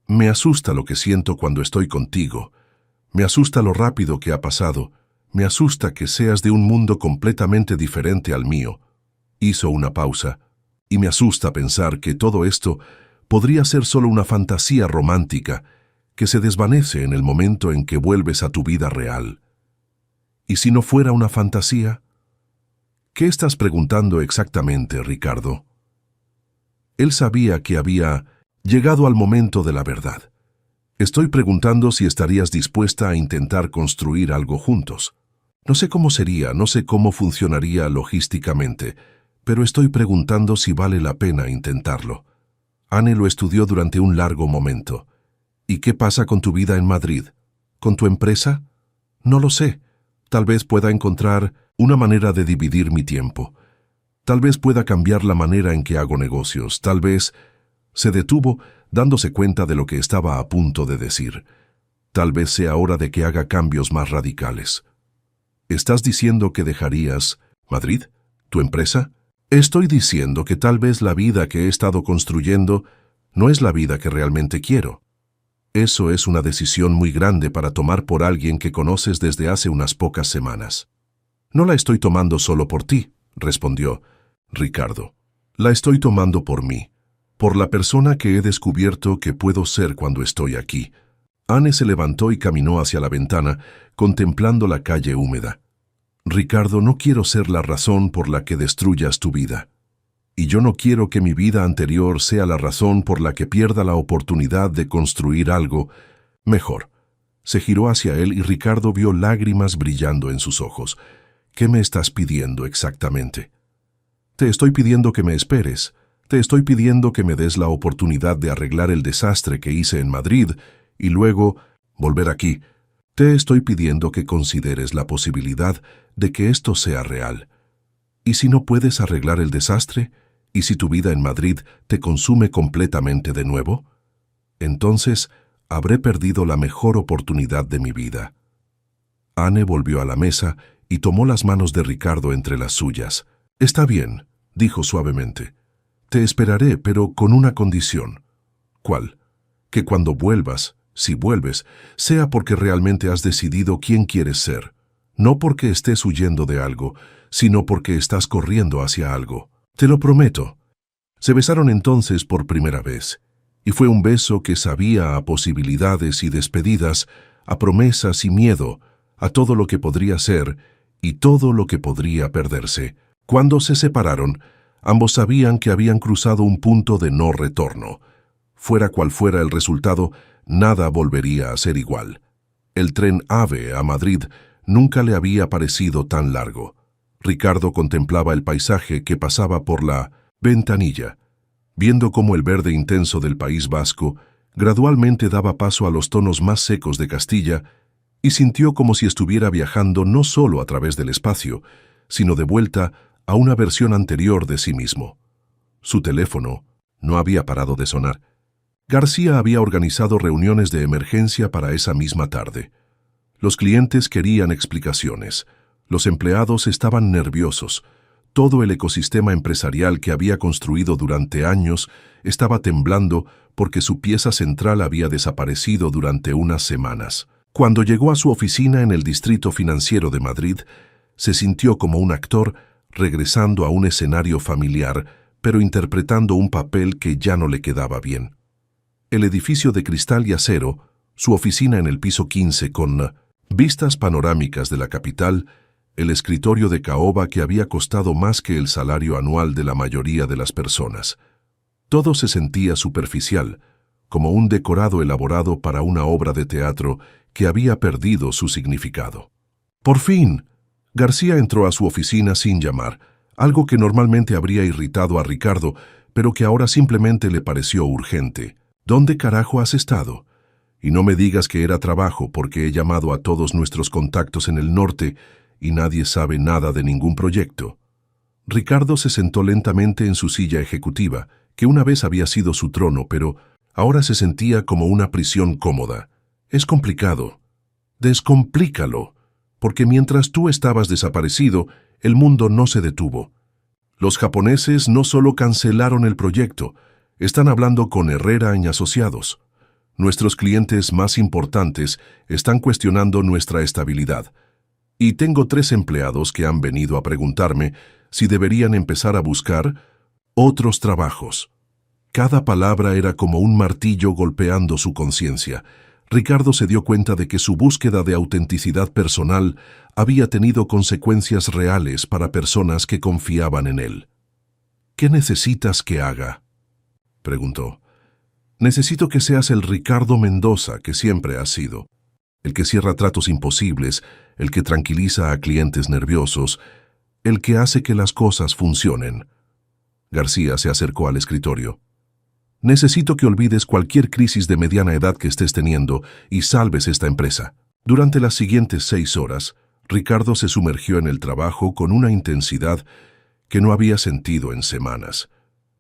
Me asusta lo que siento cuando estoy contigo. Me asusta lo rápido que ha pasado. Me asusta que seas de un mundo completamente diferente al mío. Hizo una pausa, y me asusta pensar que todo esto podría ser solo una fantasía romántica que se desvanece en el momento en que vuelves a tu vida real. ¿Y si no fuera una fantasía? ¿Qué estás preguntando exactamente, Ricardo? Él sabía que había llegado al momento de la verdad. Estoy preguntando si estarías dispuesta a intentar construir algo juntos. No sé cómo sería, no sé cómo funcionaría logísticamente, pero estoy preguntando si vale la pena intentarlo. Anne lo estudió durante un largo momento. ¿Y qué pasa con tu vida en Madrid? ¿Con tu empresa? No lo sé. Tal vez pueda encontrar una manera de dividir mi tiempo. Tal vez pueda cambiar la manera en que hago negocios. Tal vez... Se detuvo, dándose cuenta de lo que estaba a punto de decir. Tal vez sea hora de que haga cambios más radicales. ¿Estás diciendo que dejarías Madrid? ¿Tu empresa? Estoy diciendo que tal vez la vida que he estado construyendo no es la vida que realmente quiero. Eso es una decisión muy grande para tomar por alguien que conoces desde hace unas pocas semanas. No la estoy tomando solo por ti, respondió Ricardo. La estoy tomando por mí, por la persona que he descubierto que puedo ser cuando estoy aquí. Anne se levantó y caminó hacia la ventana, contemplando la calle húmeda. Ricardo, no quiero ser la razón por la que destruyas tu vida. Y yo no quiero que mi vida anterior sea la razón por la que pierda la oportunidad de construir algo mejor. Se giró hacia él y Ricardo vio lágrimas brillando en sus ojos. ¿Qué me estás pidiendo exactamente? Te estoy pidiendo que me esperes. Te estoy pidiendo que me des la oportunidad de arreglar el desastre que hice en Madrid y luego volver aquí. Te estoy pidiendo que consideres la posibilidad de que esto sea real. ¿Y si no puedes arreglar el desastre? ¿Y si tu vida en Madrid te consume completamente de nuevo? Entonces, habré perdido la mejor oportunidad de mi vida. Anne volvió a la mesa y tomó las manos de Ricardo entre las suyas. Está bien, dijo suavemente. Te esperaré, pero con una condición. ¿Cuál? Que cuando vuelvas, si vuelves, sea porque realmente has decidido quién quieres ser. No porque estés huyendo de algo, sino porque estás corriendo hacia algo. Te lo prometo. Se besaron entonces por primera vez, y fue un beso que sabía a posibilidades y despedidas, a promesas y miedo, a todo lo que podría ser y todo lo que podría perderse. Cuando se separaron, ambos sabían que habían cruzado un punto de no retorno. Fuera cual fuera el resultado, nada volvería a ser igual. El tren AVE a Madrid nunca le había parecido tan largo. Ricardo contemplaba el paisaje que pasaba por la ventanilla, viendo cómo el verde intenso del País Vasco gradualmente daba paso a los tonos más secos de Castilla, y sintió como si estuviera viajando no solo a través del espacio, sino de vuelta a una versión anterior de sí mismo. Su teléfono no había parado de sonar. García había organizado reuniones de emergencia para esa misma tarde. Los clientes querían explicaciones. Los empleados estaban nerviosos. Todo el ecosistema empresarial que había construido durante años estaba temblando porque su pieza central había desaparecido durante unas semanas. Cuando llegó a su oficina en el Distrito Financiero de Madrid, se sintió como un actor regresando a un escenario familiar, pero interpretando un papel que ya no le quedaba bien. El edificio de cristal y acero, su oficina en el piso 15 con vistas panorámicas de la capital, el escritorio de caoba que había costado más que el salario anual de la mayoría de las personas. Todo se sentía superficial, como un decorado elaborado para una obra de teatro que había perdido su significado. Por fin, García entró a su oficina sin llamar, algo que normalmente habría irritado a Ricardo, pero que ahora simplemente le pareció urgente. ¿Dónde carajo has estado? Y no me digas que era trabajo, porque he llamado a todos nuestros contactos en el norte y nadie sabe nada de ningún proyecto. Ricardo se sentó lentamente en su silla ejecutiva, que una vez había sido su trono, pero ahora se sentía como una prisión cómoda. Es complicado. Descomplícalo, porque mientras tú estabas desaparecido, el mundo no se detuvo. Los japoneses no solo cancelaron el proyecto, están hablando con Herrera y Asociados. Nuestros clientes más importantes están cuestionando nuestra estabilidad. Y tengo 3 empleados que han venido a preguntarme si deberían empezar a buscar otros trabajos. Cada palabra era como un martillo golpeando su conciencia. Ricardo se dio cuenta de que su búsqueda de autenticidad personal había tenido consecuencias reales para personas que confiaban en él. ¿Qué necesitas que haga?, preguntó. Necesito que seas el Ricardo Mendoza que siempre has sido. El que cierra tratos imposibles, el que tranquiliza a clientes nerviosos, el que hace que las cosas funcionen. García se acercó al escritorio. Necesito que olvides cualquier crisis de mediana edad que estés teniendo y salves esta empresa. Durante las siguientes 6 horas, Ricardo se sumergió en el trabajo con una intensidad que no había sentido en semanas.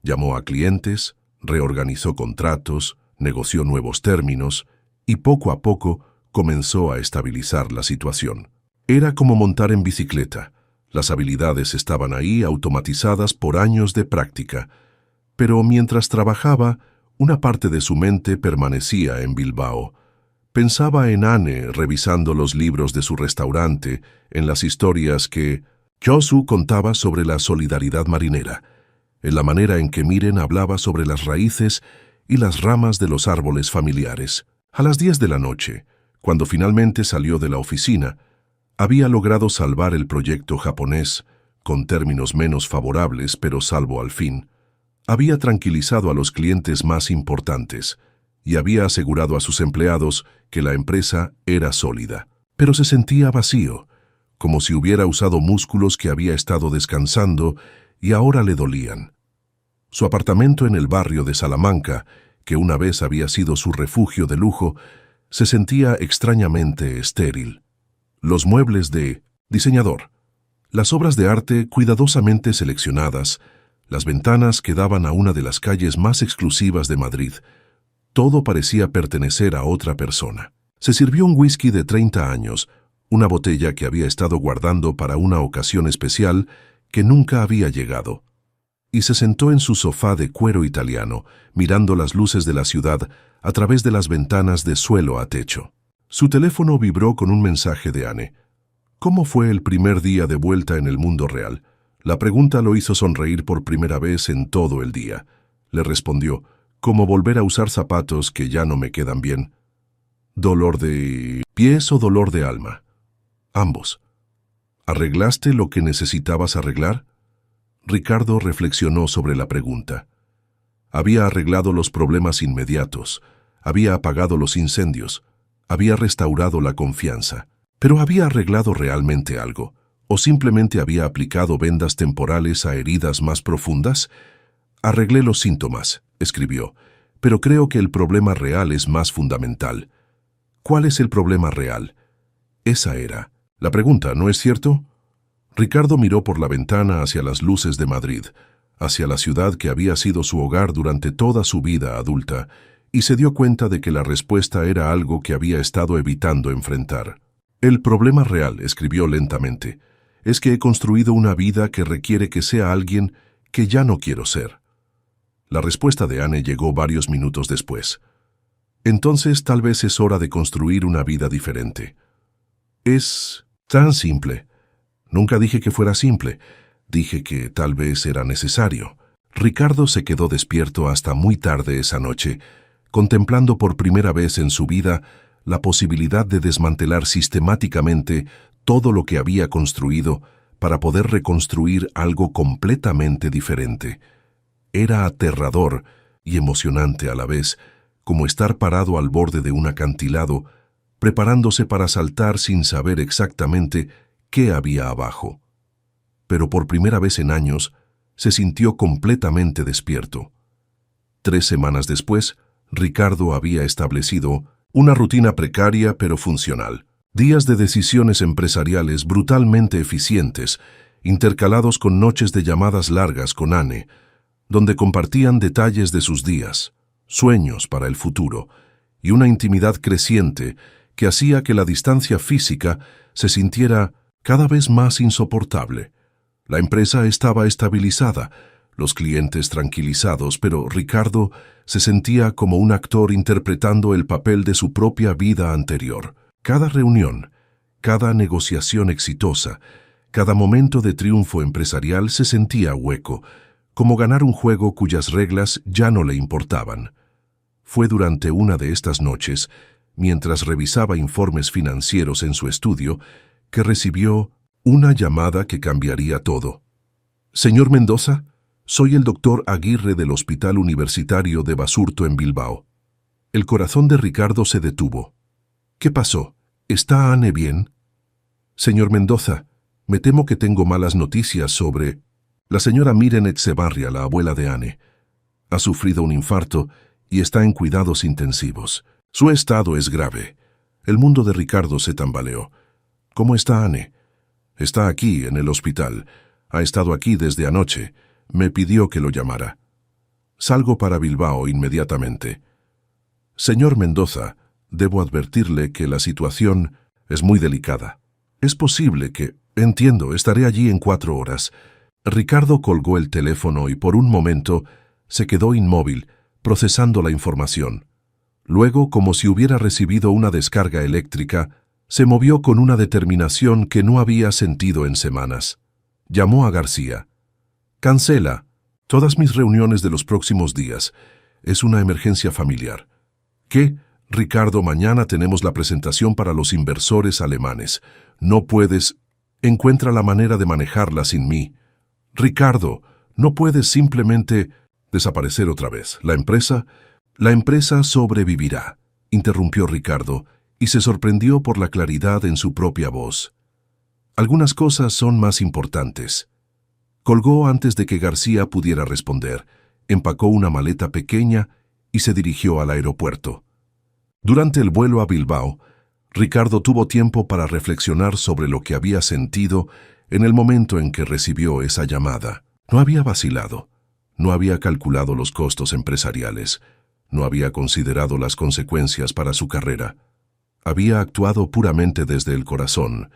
Llamó a clientes, reorganizó contratos, negoció nuevos términos y poco a poco comenzó a estabilizar la situación. Era como montar en bicicleta. Las habilidades estaban ahí automatizadas por años de práctica, pero mientras trabajaba, una parte de su mente permanecía en Bilbao. Pensaba en Anne revisando los libros de su restaurante, en las historias que Josu contaba sobre la solidaridad marinera, en la manera en que Miren hablaba sobre las raíces y las ramas de los árboles familiares. A las 10 de la noche, cuando finalmente salió de la oficina, había logrado salvar el proyecto japonés, con términos menos favorables, pero salvo al fin. Había tranquilizado a los clientes más importantes y había asegurado a sus empleados que la empresa era sólida. Pero se sentía vacío, como si hubiera usado músculos que había estado descansando y ahora le dolían. Su apartamento en el barrio de Salamanca, que una vez había sido su refugio de lujo, se sentía extrañamente estéril. Los muebles de diseñador, las obras de arte cuidadosamente seleccionadas, las ventanas que daban a una de las calles más exclusivas de Madrid, todo parecía pertenecer a otra persona. Se sirvió un whisky de 30 años, una botella que había estado guardando para una ocasión especial que nunca había llegado, y se sentó en su sofá de cuero italiano, mirando las luces de la ciudad a través de las ventanas de suelo a techo. Su teléfono vibró con un mensaje de Anne. ¿Cómo fue el primer día de vuelta en el mundo real? La pregunta lo hizo sonreír por primera vez en todo el día. Le respondió, ¿cómo volver a usar zapatos que ya no me quedan bien? ¿Dolor de pies o dolor de alma? Ambos. ¿Arreglaste lo que necesitabas arreglar? Ricardo reflexionó sobre la pregunta. Había arreglado los problemas inmediatos, había apagado los incendios, había restaurado la confianza, pero ¿había arreglado realmente algo? ¿O simplemente había aplicado vendas temporales a heridas más profundas? Arreglé los síntomas, escribió, pero creo que el problema real es más fundamental. ¿Cuál es el problema real? Esa era la pregunta, ¿no es cierto? Ricardo miró por la ventana hacia las luces de Madrid, hacia la ciudad que había sido su hogar durante toda su vida adulta, y se dio cuenta de que la respuesta era algo que había estado evitando enfrentar. El problema real, escribió lentamente, es que he construido una vida que requiere que sea alguien que ya no quiero ser. La respuesta de Anne llegó varios minutos después. Entonces tal vez es hora de construir una vida diferente. Es tan simple. Nunca dije que fuera simple. Dije que tal vez era necesario. Ricardo se quedó despierto hasta muy tarde esa noche, contemplando por primera vez en su vida la posibilidad de desmantelar sistemáticamente todo lo que había construido para poder reconstruir algo completamente diferente. Era aterrador y emocionante a la vez, como estar parado al borde de un acantilado, preparándose para saltar sin saber exactamente qué había abajo. Pero por primera vez en años, se sintió completamente despierto. 3 semanas después, Ricardo había establecido una rutina precaria pero funcional. Días de decisiones empresariales brutalmente eficientes, intercalados con noches de llamadas largas con Anne, donde compartían detalles de sus días, sueños para el futuro y una intimidad creciente que hacía que la distancia física se sintiera cada vez más insoportable. La empresa estaba estabilizada, los clientes tranquilizados, pero Ricardo se sentía como un actor interpretando el papel de su propia vida anterior. Cada reunión, cada negociación exitosa, cada momento de triunfo empresarial se sentía hueco, como ganar un juego cuyas reglas ya no le importaban. Fue durante una de estas noches, mientras revisaba informes financieros en su estudio, que recibió una llamada que cambiaría todo. «Señor Mendoza, soy el doctor Aguirre del Hospital Universitario de Basurto en Bilbao». El corazón de Ricardo se detuvo. «¿Qué pasó? ¿Está Anne bien?» «Señor Mendoza, me temo que tengo malas noticias sobre...» La señora Miren Etxebarria, la abuela de Anne, ha sufrido un infarto y está en cuidados intensivos. Su estado es grave. El mundo de Ricardo se tambaleó. «¿Cómo está Anne?» «Está aquí, en el hospital. Ha estado aquí desde anoche. Me pidió que lo llamara. Salgo para Bilbao inmediatamente». «Señor Mendoza, debo advertirle que la situación es muy delicada. Es posible que...» «Entiendo, estaré allí en 4 horas». Ricardo colgó el teléfono y por un momento se quedó inmóvil, procesando la información. Luego, como si hubiera recibido una descarga eléctrica, se movió con una determinación que no había sentido en semanas. Llamó a García. «Cancela todas mis reuniones de los próximos días. Es una emergencia familiar». «¿Qué? Ricardo, mañana tenemos la presentación para los inversores alemanes. No puedes... Encuentra la manera de manejarla sin mí. Ricardo, no puedes simplemente desaparecer otra vez. La empresa sobrevivirá», interrumpió Ricardo, y se sorprendió por la claridad en su propia voz. «Algunas cosas son más importantes». Colgó antes de que García pudiera responder, empacó una maleta pequeña y se dirigió al aeropuerto. Durante el vuelo a Bilbao, Ricardo tuvo tiempo para reflexionar sobre lo que había sentido en el momento en que recibió esa llamada. No había vacilado, no había calculado los costos empresariales, no había considerado las consecuencias para su carrera. Había actuado puramente desde el corazón,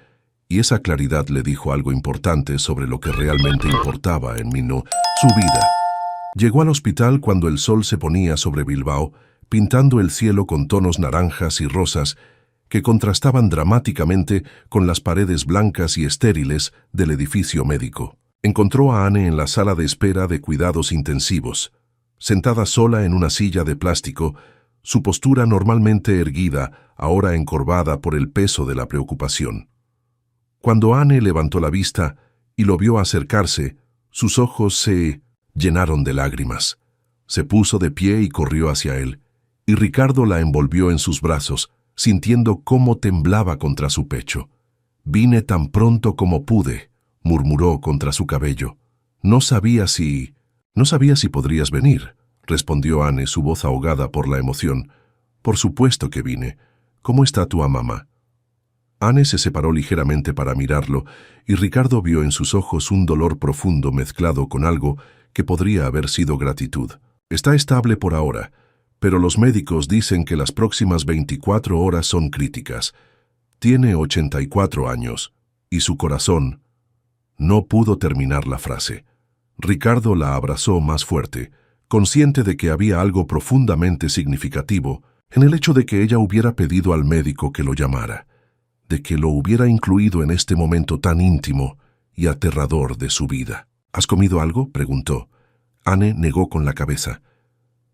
y esa claridad le dijo algo importante sobre lo que realmente importaba en su vida. Llegó al hospital cuando el sol se ponía sobre Bilbao, pintando el cielo con tonos naranjas y rosas que contrastaban dramáticamente con las paredes blancas y estériles del edificio médico. Encontró a Anne en la sala de espera de cuidados intensivos, sentada sola en una silla de plástico, su postura normalmente erguida, ahora encorvada por el peso de la preocupación. Cuando Anne levantó la vista y lo vio acercarse, sus ojos se llenaron de lágrimas. Se puso de pie y corrió hacia él, y Ricardo la envolvió en sus brazos, sintiendo cómo temblaba contra su pecho. «Vine tan pronto como pude», murmuró contra su cabello. No sabía si podrías venir», respondió Anne, su voz ahogada por la emoción. «Por supuesto que vine. ¿Cómo está tu mamá?» Anne se separó ligeramente para mirarlo, y Ricardo vio en sus ojos un dolor profundo mezclado con algo que podría haber sido gratitud. «Está estable por ahora, pero los médicos dicen que las próximas 24 horas son críticas. Tiene 84 años, y su corazón...» No pudo terminar la frase. Ricardo la abrazó más fuerte, consciente de que había algo profundamente significativo en el hecho de que ella hubiera pedido al médico que lo llamara, de que lo hubiera incluido en este momento tan íntimo y aterrador de su vida. «¿Has comido algo?», preguntó. Anne negó con la cabeza.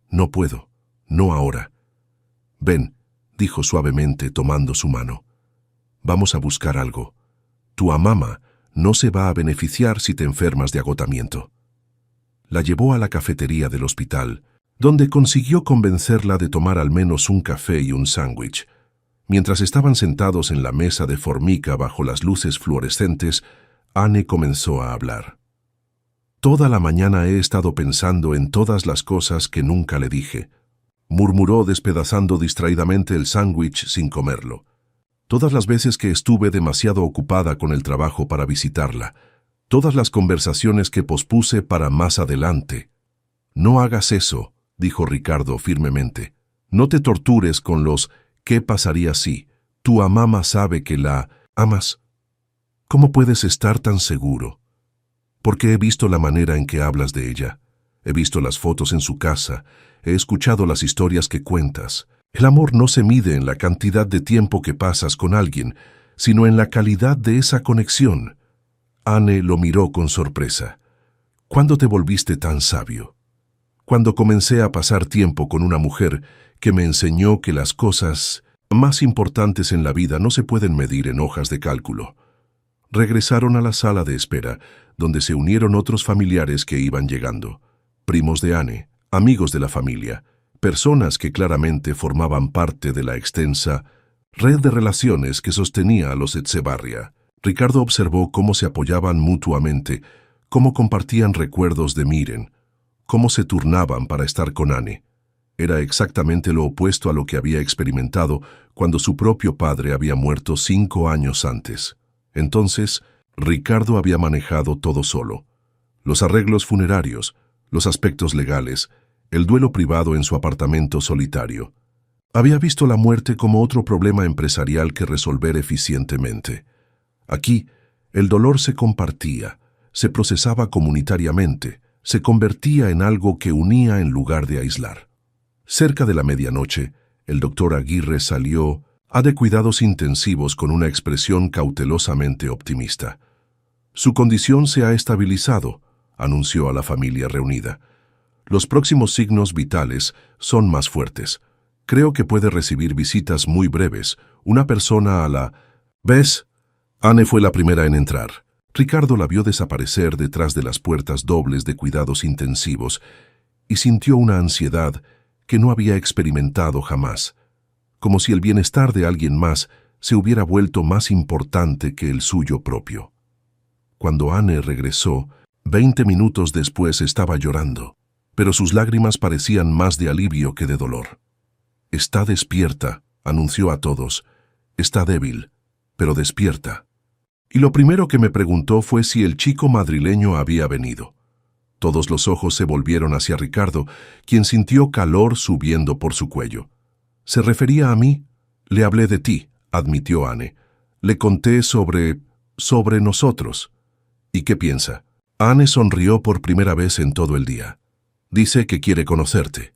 No puedo, no ahora. Ven, dijo suavemente tomando su mano. Vamos a buscar algo. Tu amama no se va a beneficiar si te enfermas de agotamiento. La llevó a la cafetería del hospital, donde consiguió convencerla de tomar al menos un café y un sándwich. Mientras estaban sentados en la mesa de formica bajo las luces fluorescentes, Anne comenzó a hablar. Toda la mañana he estado pensando en todas las cosas que nunca le dije, murmuró despedazando distraídamente el sándwich sin comerlo. Todas las veces que estuve demasiado ocupada con el trabajo para visitarla, todas las conversaciones que pospuse para más adelante. No hagas eso, dijo Ricardo firmemente. No te tortures con los ¿qué pasaría si? Tu amama sabe que la amas. ¿Cómo puedes estar tan seguro? Porque he visto la manera en que hablas de ella. He visto las fotos en su casa. He escuchado las historias que cuentas. El amor no se mide en la cantidad de tiempo que pasas con alguien, sino en la calidad de esa conexión. Anne lo miró con sorpresa. ¿Cuándo te volviste tan sabio? Cuando comencé a pasar tiempo con una mujer que me enseñó que las cosas más importantes en la vida no se pueden medir en hojas de cálculo. Regresaron a la sala de espera, donde se unieron otros familiares que iban llegando. Primos de Anne, amigos de la familia, personas que claramente formaban parte de la extensa red de relaciones que sostenía a los Etxebarria. Ricardo observó cómo se apoyaban mutuamente, cómo compartían recuerdos de Miren, cómo se turnaban para estar con Anne. Era exactamente lo opuesto a lo que había experimentado cuando su propio padre había muerto 5 años antes. Entonces, Ricardo había manejado todo solo. Los arreglos funerarios, los aspectos legales, el duelo privado en su apartamento solitario. Había visto la muerte como otro problema empresarial que resolver eficientemente. Aquí, el dolor se compartía, se procesaba comunitariamente, se convertía en algo que unía en lugar de aislar. Cerca de la medianoche, el doctor Aguirre salió de cuidados intensivos con una expresión cautelosamente optimista. Su condición se ha estabilizado, anunció a la familia reunida. Los próximos signos vitales son más fuertes. Creo que puede recibir visitas muy breves, una persona a la... ¿Ves? Anne fue la primera en entrar. Ricardo la vio desaparecer detrás de las puertas dobles de cuidados intensivos y sintió una ansiedad que no había experimentado jamás, como si el bienestar de alguien más se hubiera vuelto más importante que el suyo propio. Cuando Anne regresó, 20 minutos después estaba llorando, pero sus lágrimas parecían más de alivio que de dolor. Está despierta, anunció a todos. Está débil, pero despierta. Y lo primero que me preguntó fue si el chico madrileño había venido. Todos los ojos se volvieron hacia Ricardo, quien sintió calor subiendo por su cuello. ¿Se refería a mí? Le hablé de ti, admitió Anne. Le conté sobre nosotros. ¿Y qué piensa? Anne sonrió por primera vez en todo el día. Dice que quiere conocerte.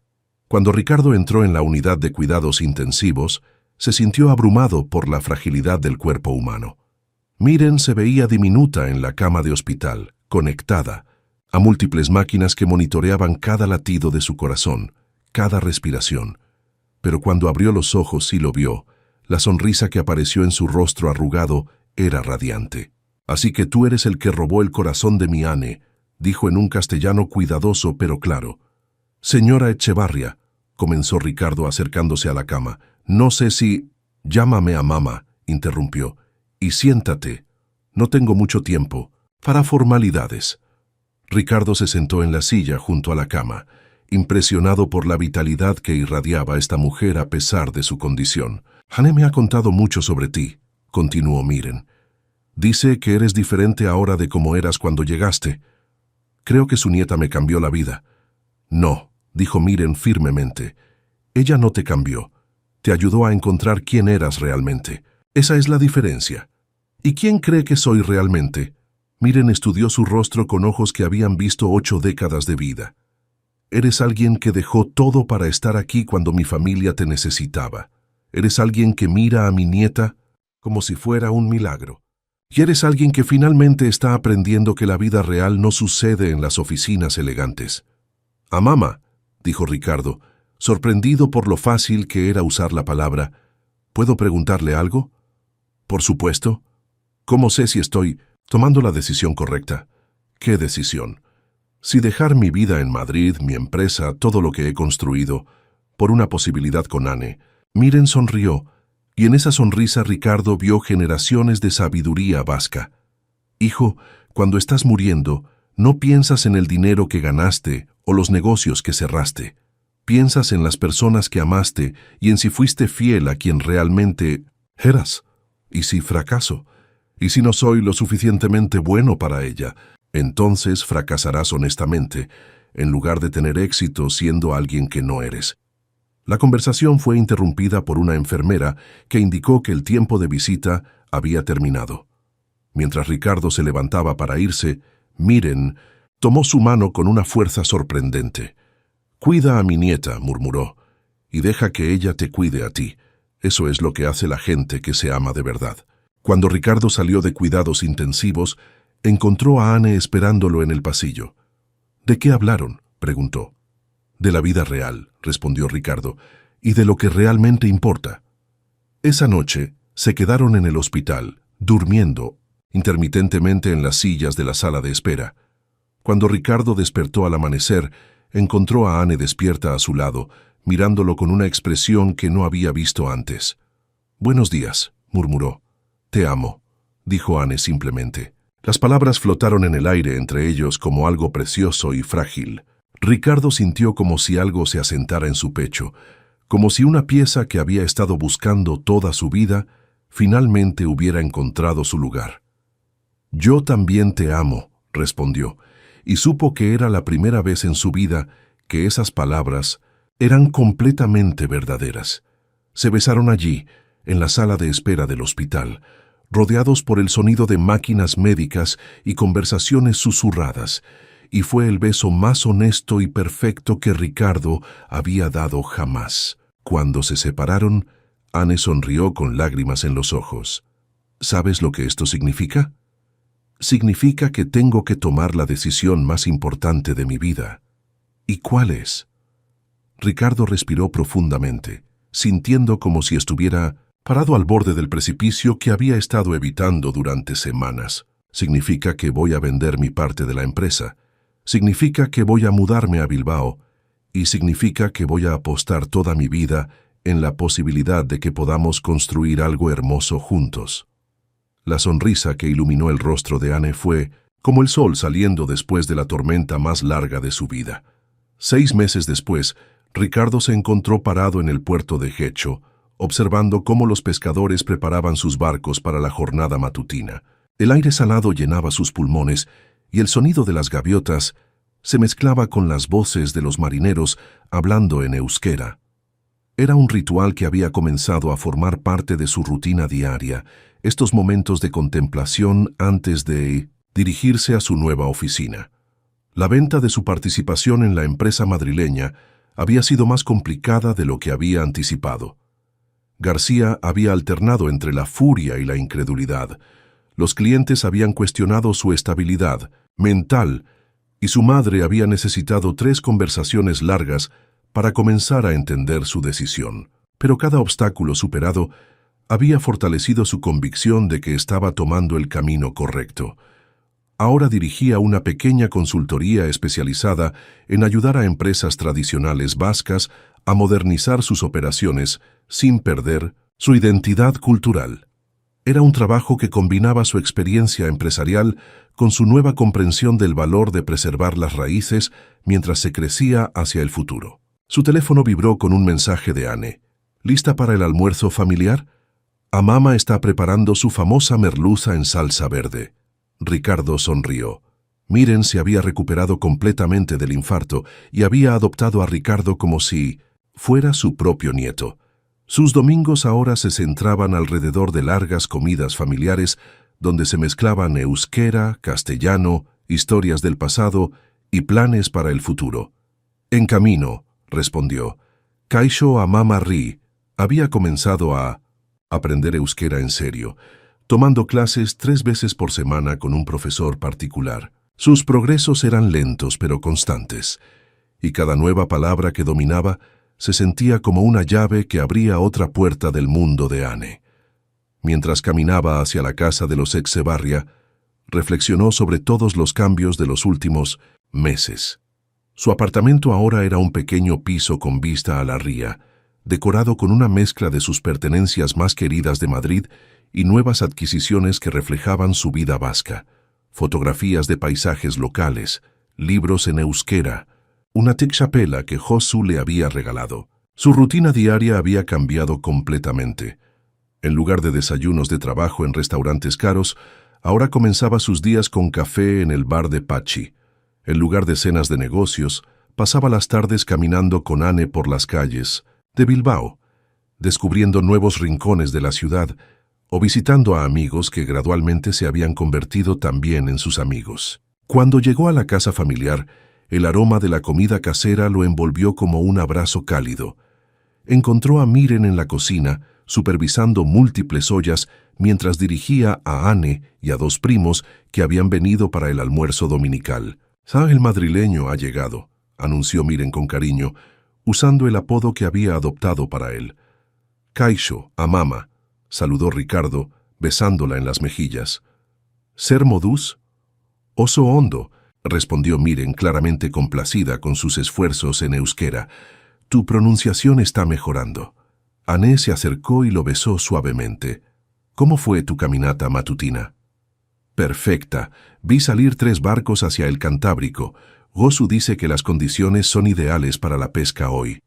Cuando Ricardo entró en la unidad de cuidados intensivos, se sintió abrumado por la fragilidad del cuerpo humano. Miren se veía diminuta en la cama de hospital, conectada a múltiples máquinas que monitoreaban cada latido de su corazón, cada respiración. Pero cuando abrió los ojos y lo vio, la sonrisa que apareció en su rostro arrugado era radiante. «Así que tú eres el que robó el corazón de mi Anne», dijo en un castellano cuidadoso pero claro. «Señora Etxebarria», comenzó Ricardo acercándose a la cama. «No sé si...» «Llámame a mamá», interrumpió. «Y siéntate. No tengo mucho tiempo. Para formalidades». Ricardo se sentó en la silla junto a la cama, impresionado por la vitalidad que irradiaba esta mujer a pesar de su condición. «Anne me ha contado mucho sobre ti», continuó Miren. «Dice que eres diferente ahora de como eras cuando llegaste. Creo que su nieta me cambió la vida». «No», dijo Miren firmemente. «Ella no te cambió. Te ayudó a encontrar quién eras realmente. Esa es la diferencia». «¿Y quién cree que soy realmente?» Miren estudió su rostro con ojos que habían visto 8 décadas de vida. «Eres alguien que dejó todo para estar aquí cuando mi familia te necesitaba. Eres alguien que mira a mi nieta como si fuera un milagro. Y eres alguien que finalmente está aprendiendo que la vida real no sucede en las oficinas elegantes. «Amama», dijo Ricardo, sorprendido por lo fácil que era usar la palabra. «¿Puedo preguntarle algo?» «Por supuesto». «¿Cómo sé si estoy tomando la decisión correcta?» «¿Qué decisión?» «Si dejar mi vida en Madrid, mi empresa, todo lo que he construido, por una posibilidad con Anne». Miren sonrió, y en esa sonrisa Ricardo vio generaciones de sabiduría vasca. «Hijo, cuando estás muriendo, no piensas en el dinero que ganaste o los negocios que cerraste. Piensas en las personas que amaste y en si fuiste fiel a quien realmente eras. ¿Y si fracaso? ¿Y si no soy lo suficientemente bueno para ella? Entonces fracasarás honestamente, en lugar de tener éxito siendo alguien que no eres». La conversación fue interrumpida por una enfermera que indicó que el tiempo de visita había terminado. Mientras Ricardo se levantaba para irse, Miren tomó su mano con una fuerza sorprendente. «Cuida a mi nieta», murmuró, «y deja que ella te cuide a ti. Eso es lo que hace la gente que se ama de verdad». Cuando Ricardo salió de cuidados intensivos, encontró a Anne esperándolo en el pasillo. «¿De qué hablaron?», preguntó. «De la vida real», respondió Ricardo, «y de lo que realmente importa». Esa noche se quedaron en el hospital, durmiendo intermitentemente en las sillas de la sala de espera. Cuando Ricardo despertó al amanecer, encontró a Anne despierta a su lado, mirándolo con una expresión que no había visto antes. «Buenos días», murmuró. «Te amo», dijo Anne simplemente. Las palabras flotaron en el aire entre ellos como algo precioso y frágil. Ricardo sintió como si algo se asentara en su pecho, como si una pieza que había estado buscando toda su vida finalmente hubiera encontrado su lugar. «Yo también te amo», respondió, y supo que era la primera vez en su vida que esas palabras eran completamente verdaderas. Se besaron allí, en la sala de espera del hospital, rodeados por el sonido de máquinas médicas y conversaciones susurradas, y fue el beso más honesto y perfecto que Ricardo había dado jamás. Cuando se separaron, Anne sonrió con lágrimas en los ojos. «¿Sabes lo que esto significa?» «Significa que tengo que tomar la decisión más importante de mi vida». «¿Y cuál es?» Ricardo respiró profundamente, sintiendo como si estuviera parado al borde del precipicio que había estado evitando durante semanas. «Significa que voy a vender mi parte de la empresa. Significa que voy a mudarme a Bilbao y significa que voy a apostar toda mi vida en la posibilidad de que podamos construir algo hermoso juntos». La sonrisa que iluminó el rostro de Anne fue como el sol saliendo después de la tormenta más larga de su vida. 6 meses después, Ricardo se encontró parado en el puerto de Getxo, observando cómo los pescadores preparaban sus barcos para la jornada matutina. El aire salado llenaba sus pulmones y el sonido de las gaviotas se mezclaba con las voces de los marineros hablando en euskera. Era un ritual que había comenzado a formar parte de su rutina diaria, estos momentos de contemplación antes de dirigirse a su nueva oficina. La venta de su participación en la empresa madrileña había sido más complicada de lo que había anticipado. García había alternado entre la furia y la incredulidad. Los clientes habían cuestionado su estabilidad mental y su madre había necesitado 3 conversaciones largas para comenzar a entender su decisión. Pero cada obstáculo superado había fortalecido su convicción de que estaba tomando el camino correcto. Ahora dirigía una pequeña consultoría especializada en ayudar a empresas tradicionales vascas a modernizar sus operaciones sin perder su identidad cultural. Era un trabajo que combinaba su experiencia empresarial con su nueva comprensión del valor de preservar las raíces mientras se crecía hacia el futuro. Su teléfono vibró con un mensaje de Anne. «¿Lista para el almuerzo familiar? Amama está preparando su famosa merluza en salsa verde». Ricardo sonrió. Miren se había recuperado completamente del infarto y había adoptado a Ricardo como si fuera su propio nieto. Sus domingos ahora se centraban alrededor de largas comidas familiares donde se mezclaban euskera, castellano, historias del pasado y planes para el futuro. «En camino», respondió. Kaixo Amama Ri había comenzado a aprender euskera en serio, tomando clases 3 veces por semana con un profesor particular. Sus progresos eran lentos pero constantes, y cada nueva palabra que dominaba se sentía como una llave que abría otra puerta del mundo de Anne. Mientras caminaba hacia la casa de los Etxebarria, reflexionó sobre todos los cambios de los últimos meses. Su apartamento ahora era un pequeño piso con vista a la ría, decorado con una mezcla de sus pertenencias más queridas de Madrid y nuevas adquisiciones que reflejaban su vida vasca, fotografías de paisajes locales, libros en euskera, una txapela que Josu le había regalado. Su rutina diaria había cambiado completamente. En lugar de desayunos de trabajo en restaurantes caros, ahora comenzaba sus días con café en el bar de Pachi. En lugar de cenas de negocios, pasaba las tardes caminando con Anne por las calles de Bilbao, descubriendo nuevos rincones de la ciudad o visitando a amigos que gradualmente se habían convertido también en sus amigos. Cuando llegó a la casa familiar, el aroma de la comida casera lo envolvió como un abrazo cálido. Encontró a Miren en la cocina, supervisando múltiples ollas mientras dirigía a Anne y a dos primos que habían venido para el almuerzo dominical. «El madrileño ha llegado», anunció Miren con cariño, usando el apodo que había adoptado para él. «Kaixo, a mama», saludó Ricardo, besándola en las mejillas. «Ser modus?» «Oso hondo», respondió Miren claramente complacida con sus esfuerzos en euskera. «Tu pronunciación está mejorando». Anne se acercó y lo besó suavemente. «¿Cómo fue tu caminata matutina?» «Perfecta. Vi salir 3 barcos hacia el Cantábrico. Josu dice que las condiciones son ideales para la pesca hoy».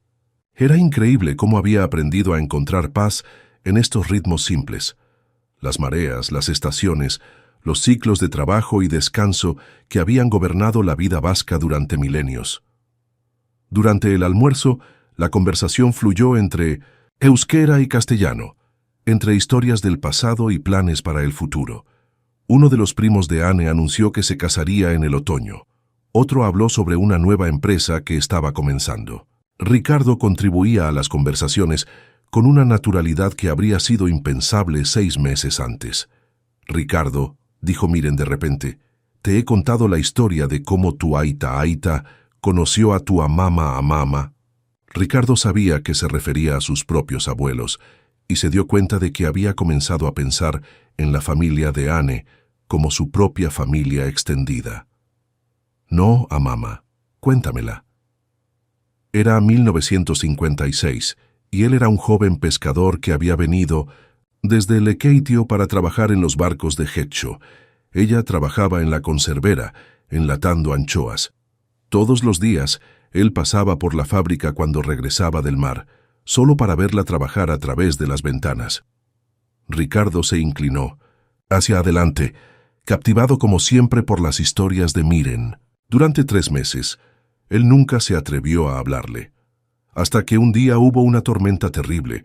Era increíble cómo había aprendido a encontrar paz en estos ritmos simples. Las mareas, las estaciones, los ciclos de trabajo y descanso que habían gobernado la vida vasca durante milenios. Durante el almuerzo, la conversación fluyó entre euskera y castellano, entre historias del pasado y planes para el futuro. Uno de los primos de Anne anunció que se casaría en el otoño. Otro habló sobre una nueva empresa que estaba comenzando. Ricardo contribuía a las conversaciones con una naturalidad que habría sido impensable 6 meses antes. «Ricardo», dijo Miren de repente, «te he contado la historia de cómo tu aita conoció a tu amama». Ricardo sabía que se refería a sus propios abuelos y se dio cuenta de que había comenzado a pensar en la familia de Anne como su propia familia extendida. «No, amama, cuéntamela». Era 1956 y él era un joven pescador que había venido desde Lekeitio para trabajar en los barcos de Getxo. Ella trabajaba en la conservera, enlatando anchoas. Todos los días, él pasaba por la fábrica cuando regresaba del mar, solo para verla trabajar a través de las ventanas. Ricardo se inclinó hacia adelante, captivado como siempre por las historias de Miren. Durante 3 meses, él nunca se atrevió a hablarle, hasta que un día hubo una tormenta terrible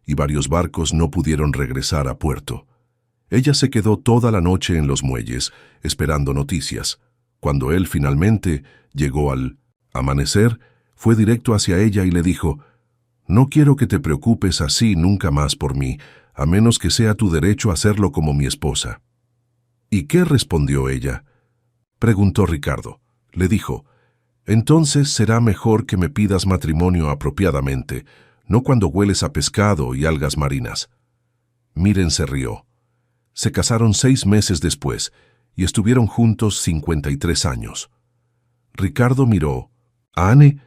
y varios barcos no pudieron regresar a puerto. Ella se quedó toda la noche en los muelles, esperando noticias. Cuando él finalmente llegó al amanecer, fue directo hacia ella y le dijo: «No quiero que te preocupes así nunca más por mí, a menos que sea tu derecho hacerlo como mi esposa». «¿Y qué respondió ella?», preguntó Ricardo. Le dijo: «Entonces será mejor que me pidas matrimonio apropiadamente, no cuando hueles a pescado y algas marinas». Miren se rió. Se casaron 6 meses después y estuvieron juntos 53 años. Ricardo miró a Anne,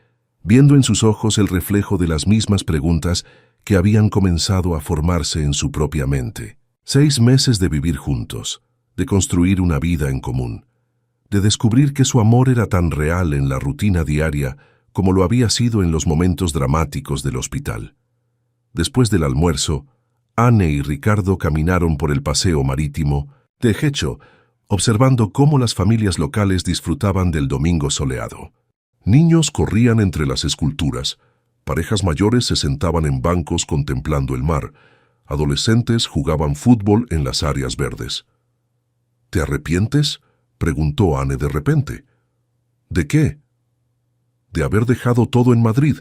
viendo en sus ojos el reflejo de las mismas preguntas que habían comenzado a formarse en su propia mente. 6 meses de vivir juntos, de construir una vida en común, de descubrir que su amor era tan real en la rutina diaria como lo había sido en los momentos dramáticos del hospital. Después del almuerzo, Anne y Ricardo caminaron por el paseo marítimo de Getxo, observando cómo las familias locales disfrutaban del domingo soleado. Niños corrían entre las esculturas, parejas mayores se sentaban en bancos contemplando el mar, adolescentes jugaban fútbol en las áreas verdes. «¿Te arrepientes?», preguntó Anne de repente. «¿De qué?». «De haber dejado todo en Madrid,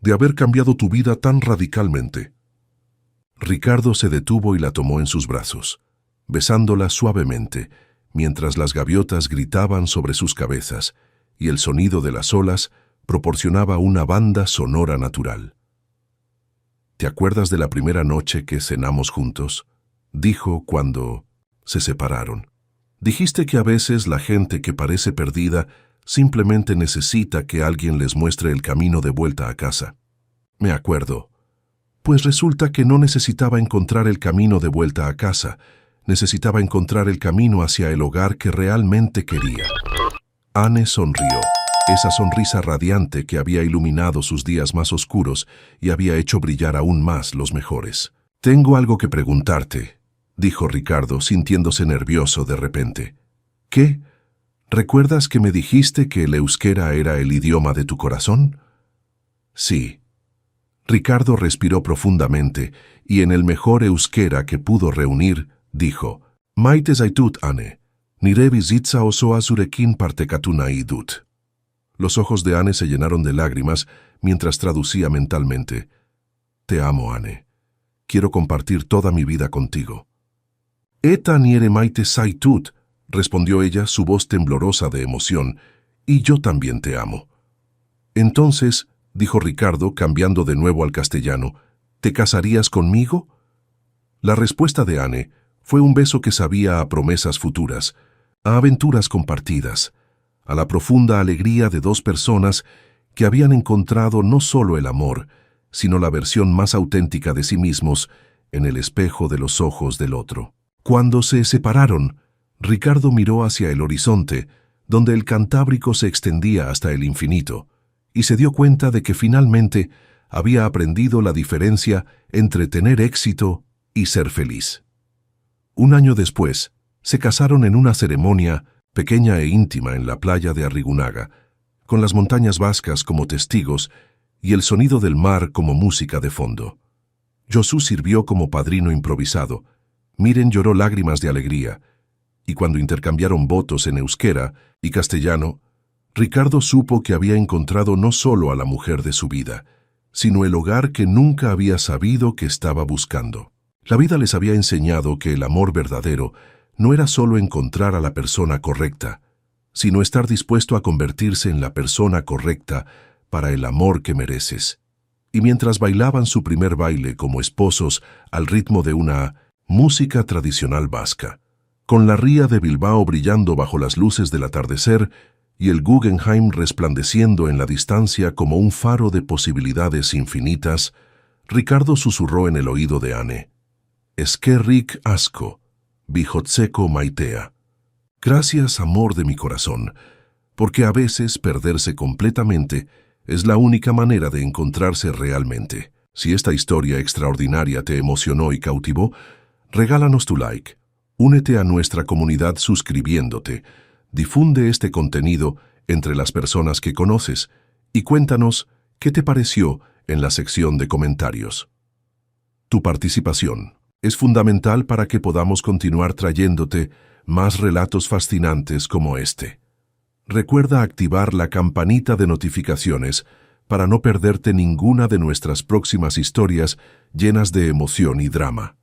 de haber cambiado tu vida tan radicalmente». Ricardo se detuvo y la tomó en sus brazos, besándola suavemente, mientras las gaviotas gritaban sobre sus cabezas y el sonido de las olas proporcionaba una banda sonora natural. ¿Te acuerdas de la primera noche que cenamos juntos?, dijo cuando se separaron. Dijiste que a veces la gente que parece perdida simplemente necesita que alguien les muestre el camino de vuelta a casa. Me acuerdo. Pues resulta que no necesitaba encontrar el camino de vuelta a casa, necesitaba encontrar el camino hacia el hogar que realmente quería. Anne sonrió, esa sonrisa radiante que había iluminado sus días más oscuros y había hecho brillar aún más los mejores. Tengo algo que preguntarte, dijo Ricardo, sintiéndose nervioso de repente. ¿Qué? ¿Recuerdas que me dijiste que el euskera era el idioma de tu corazón? Sí. Ricardo respiró profundamente y en el mejor euskera que pudo reunir, dijo: Maite zaitut, Anne, nire bizitza osoa zurekin partekatu nahi dut. Los ojos de Anne se llenaron de lágrimas mientras traducía mentalmente: Te amo, Anne. Quiero compartir toda mi vida contigo. Eta nire maite zaitut, respondió ella, su voz temblorosa de emoción, y yo también te amo. Entonces, dijo Ricardo, cambiando de nuevo al castellano, ¿te casarías conmigo? La respuesta de Anne fue un beso que sabía a promesas futuras, a aventuras compartidas, a la profunda alegría de dos personas que habían encontrado no solo el amor, sino la versión más auténtica de sí mismos en el espejo de los ojos del otro. Cuando se separaron, Ricardo miró hacia el horizonte, donde el Cantábrico se extendía hasta el infinito, y se dio cuenta de que finalmente había aprendido la diferencia entre tener éxito y ser feliz. Un año después, se casaron en una ceremonia pequeña e íntima en la playa de Arrigunaga, con las montañas vascas como testigos y el sonido del mar como música de fondo. Josu sirvió como padrino improvisado, Miren lloró lágrimas de alegría, y cuando intercambiaron votos en euskera y castellano, Ricardo supo que había encontrado no solo a la mujer de su vida, sino el hogar que nunca había sabido que estaba buscando. La vida les había enseñado que el amor verdadero no era solo encontrar a la persona correcta, sino estar dispuesto a convertirse en la persona correcta para el amor que mereces. Y mientras bailaban su primer baile como esposos al ritmo de una música tradicional vasca, con la ría de Bilbao brillando bajo las luces del atardecer y el Guggenheim resplandeciendo en la distancia como un faro de posibilidades infinitas, Ricardo susurró en el oído de Anne: Eskerrik asko, bihotzeko maitea. Gracias, amor de mi corazón, porque a veces perderse completamente es la única manera de encontrarse realmente. Si esta historia extraordinaria te emocionó y cautivó, regálanos tu like, únete a nuestra comunidad suscribiéndote, difunde este contenido entre las personas que conoces y cuéntanos qué te pareció en la sección de comentarios. Tu participación es fundamental para que podamos continuar trayéndote más relatos fascinantes como este. Recuerda activar la campanita de notificaciones para no perderte ninguna de nuestras próximas historias llenas de emoción y drama.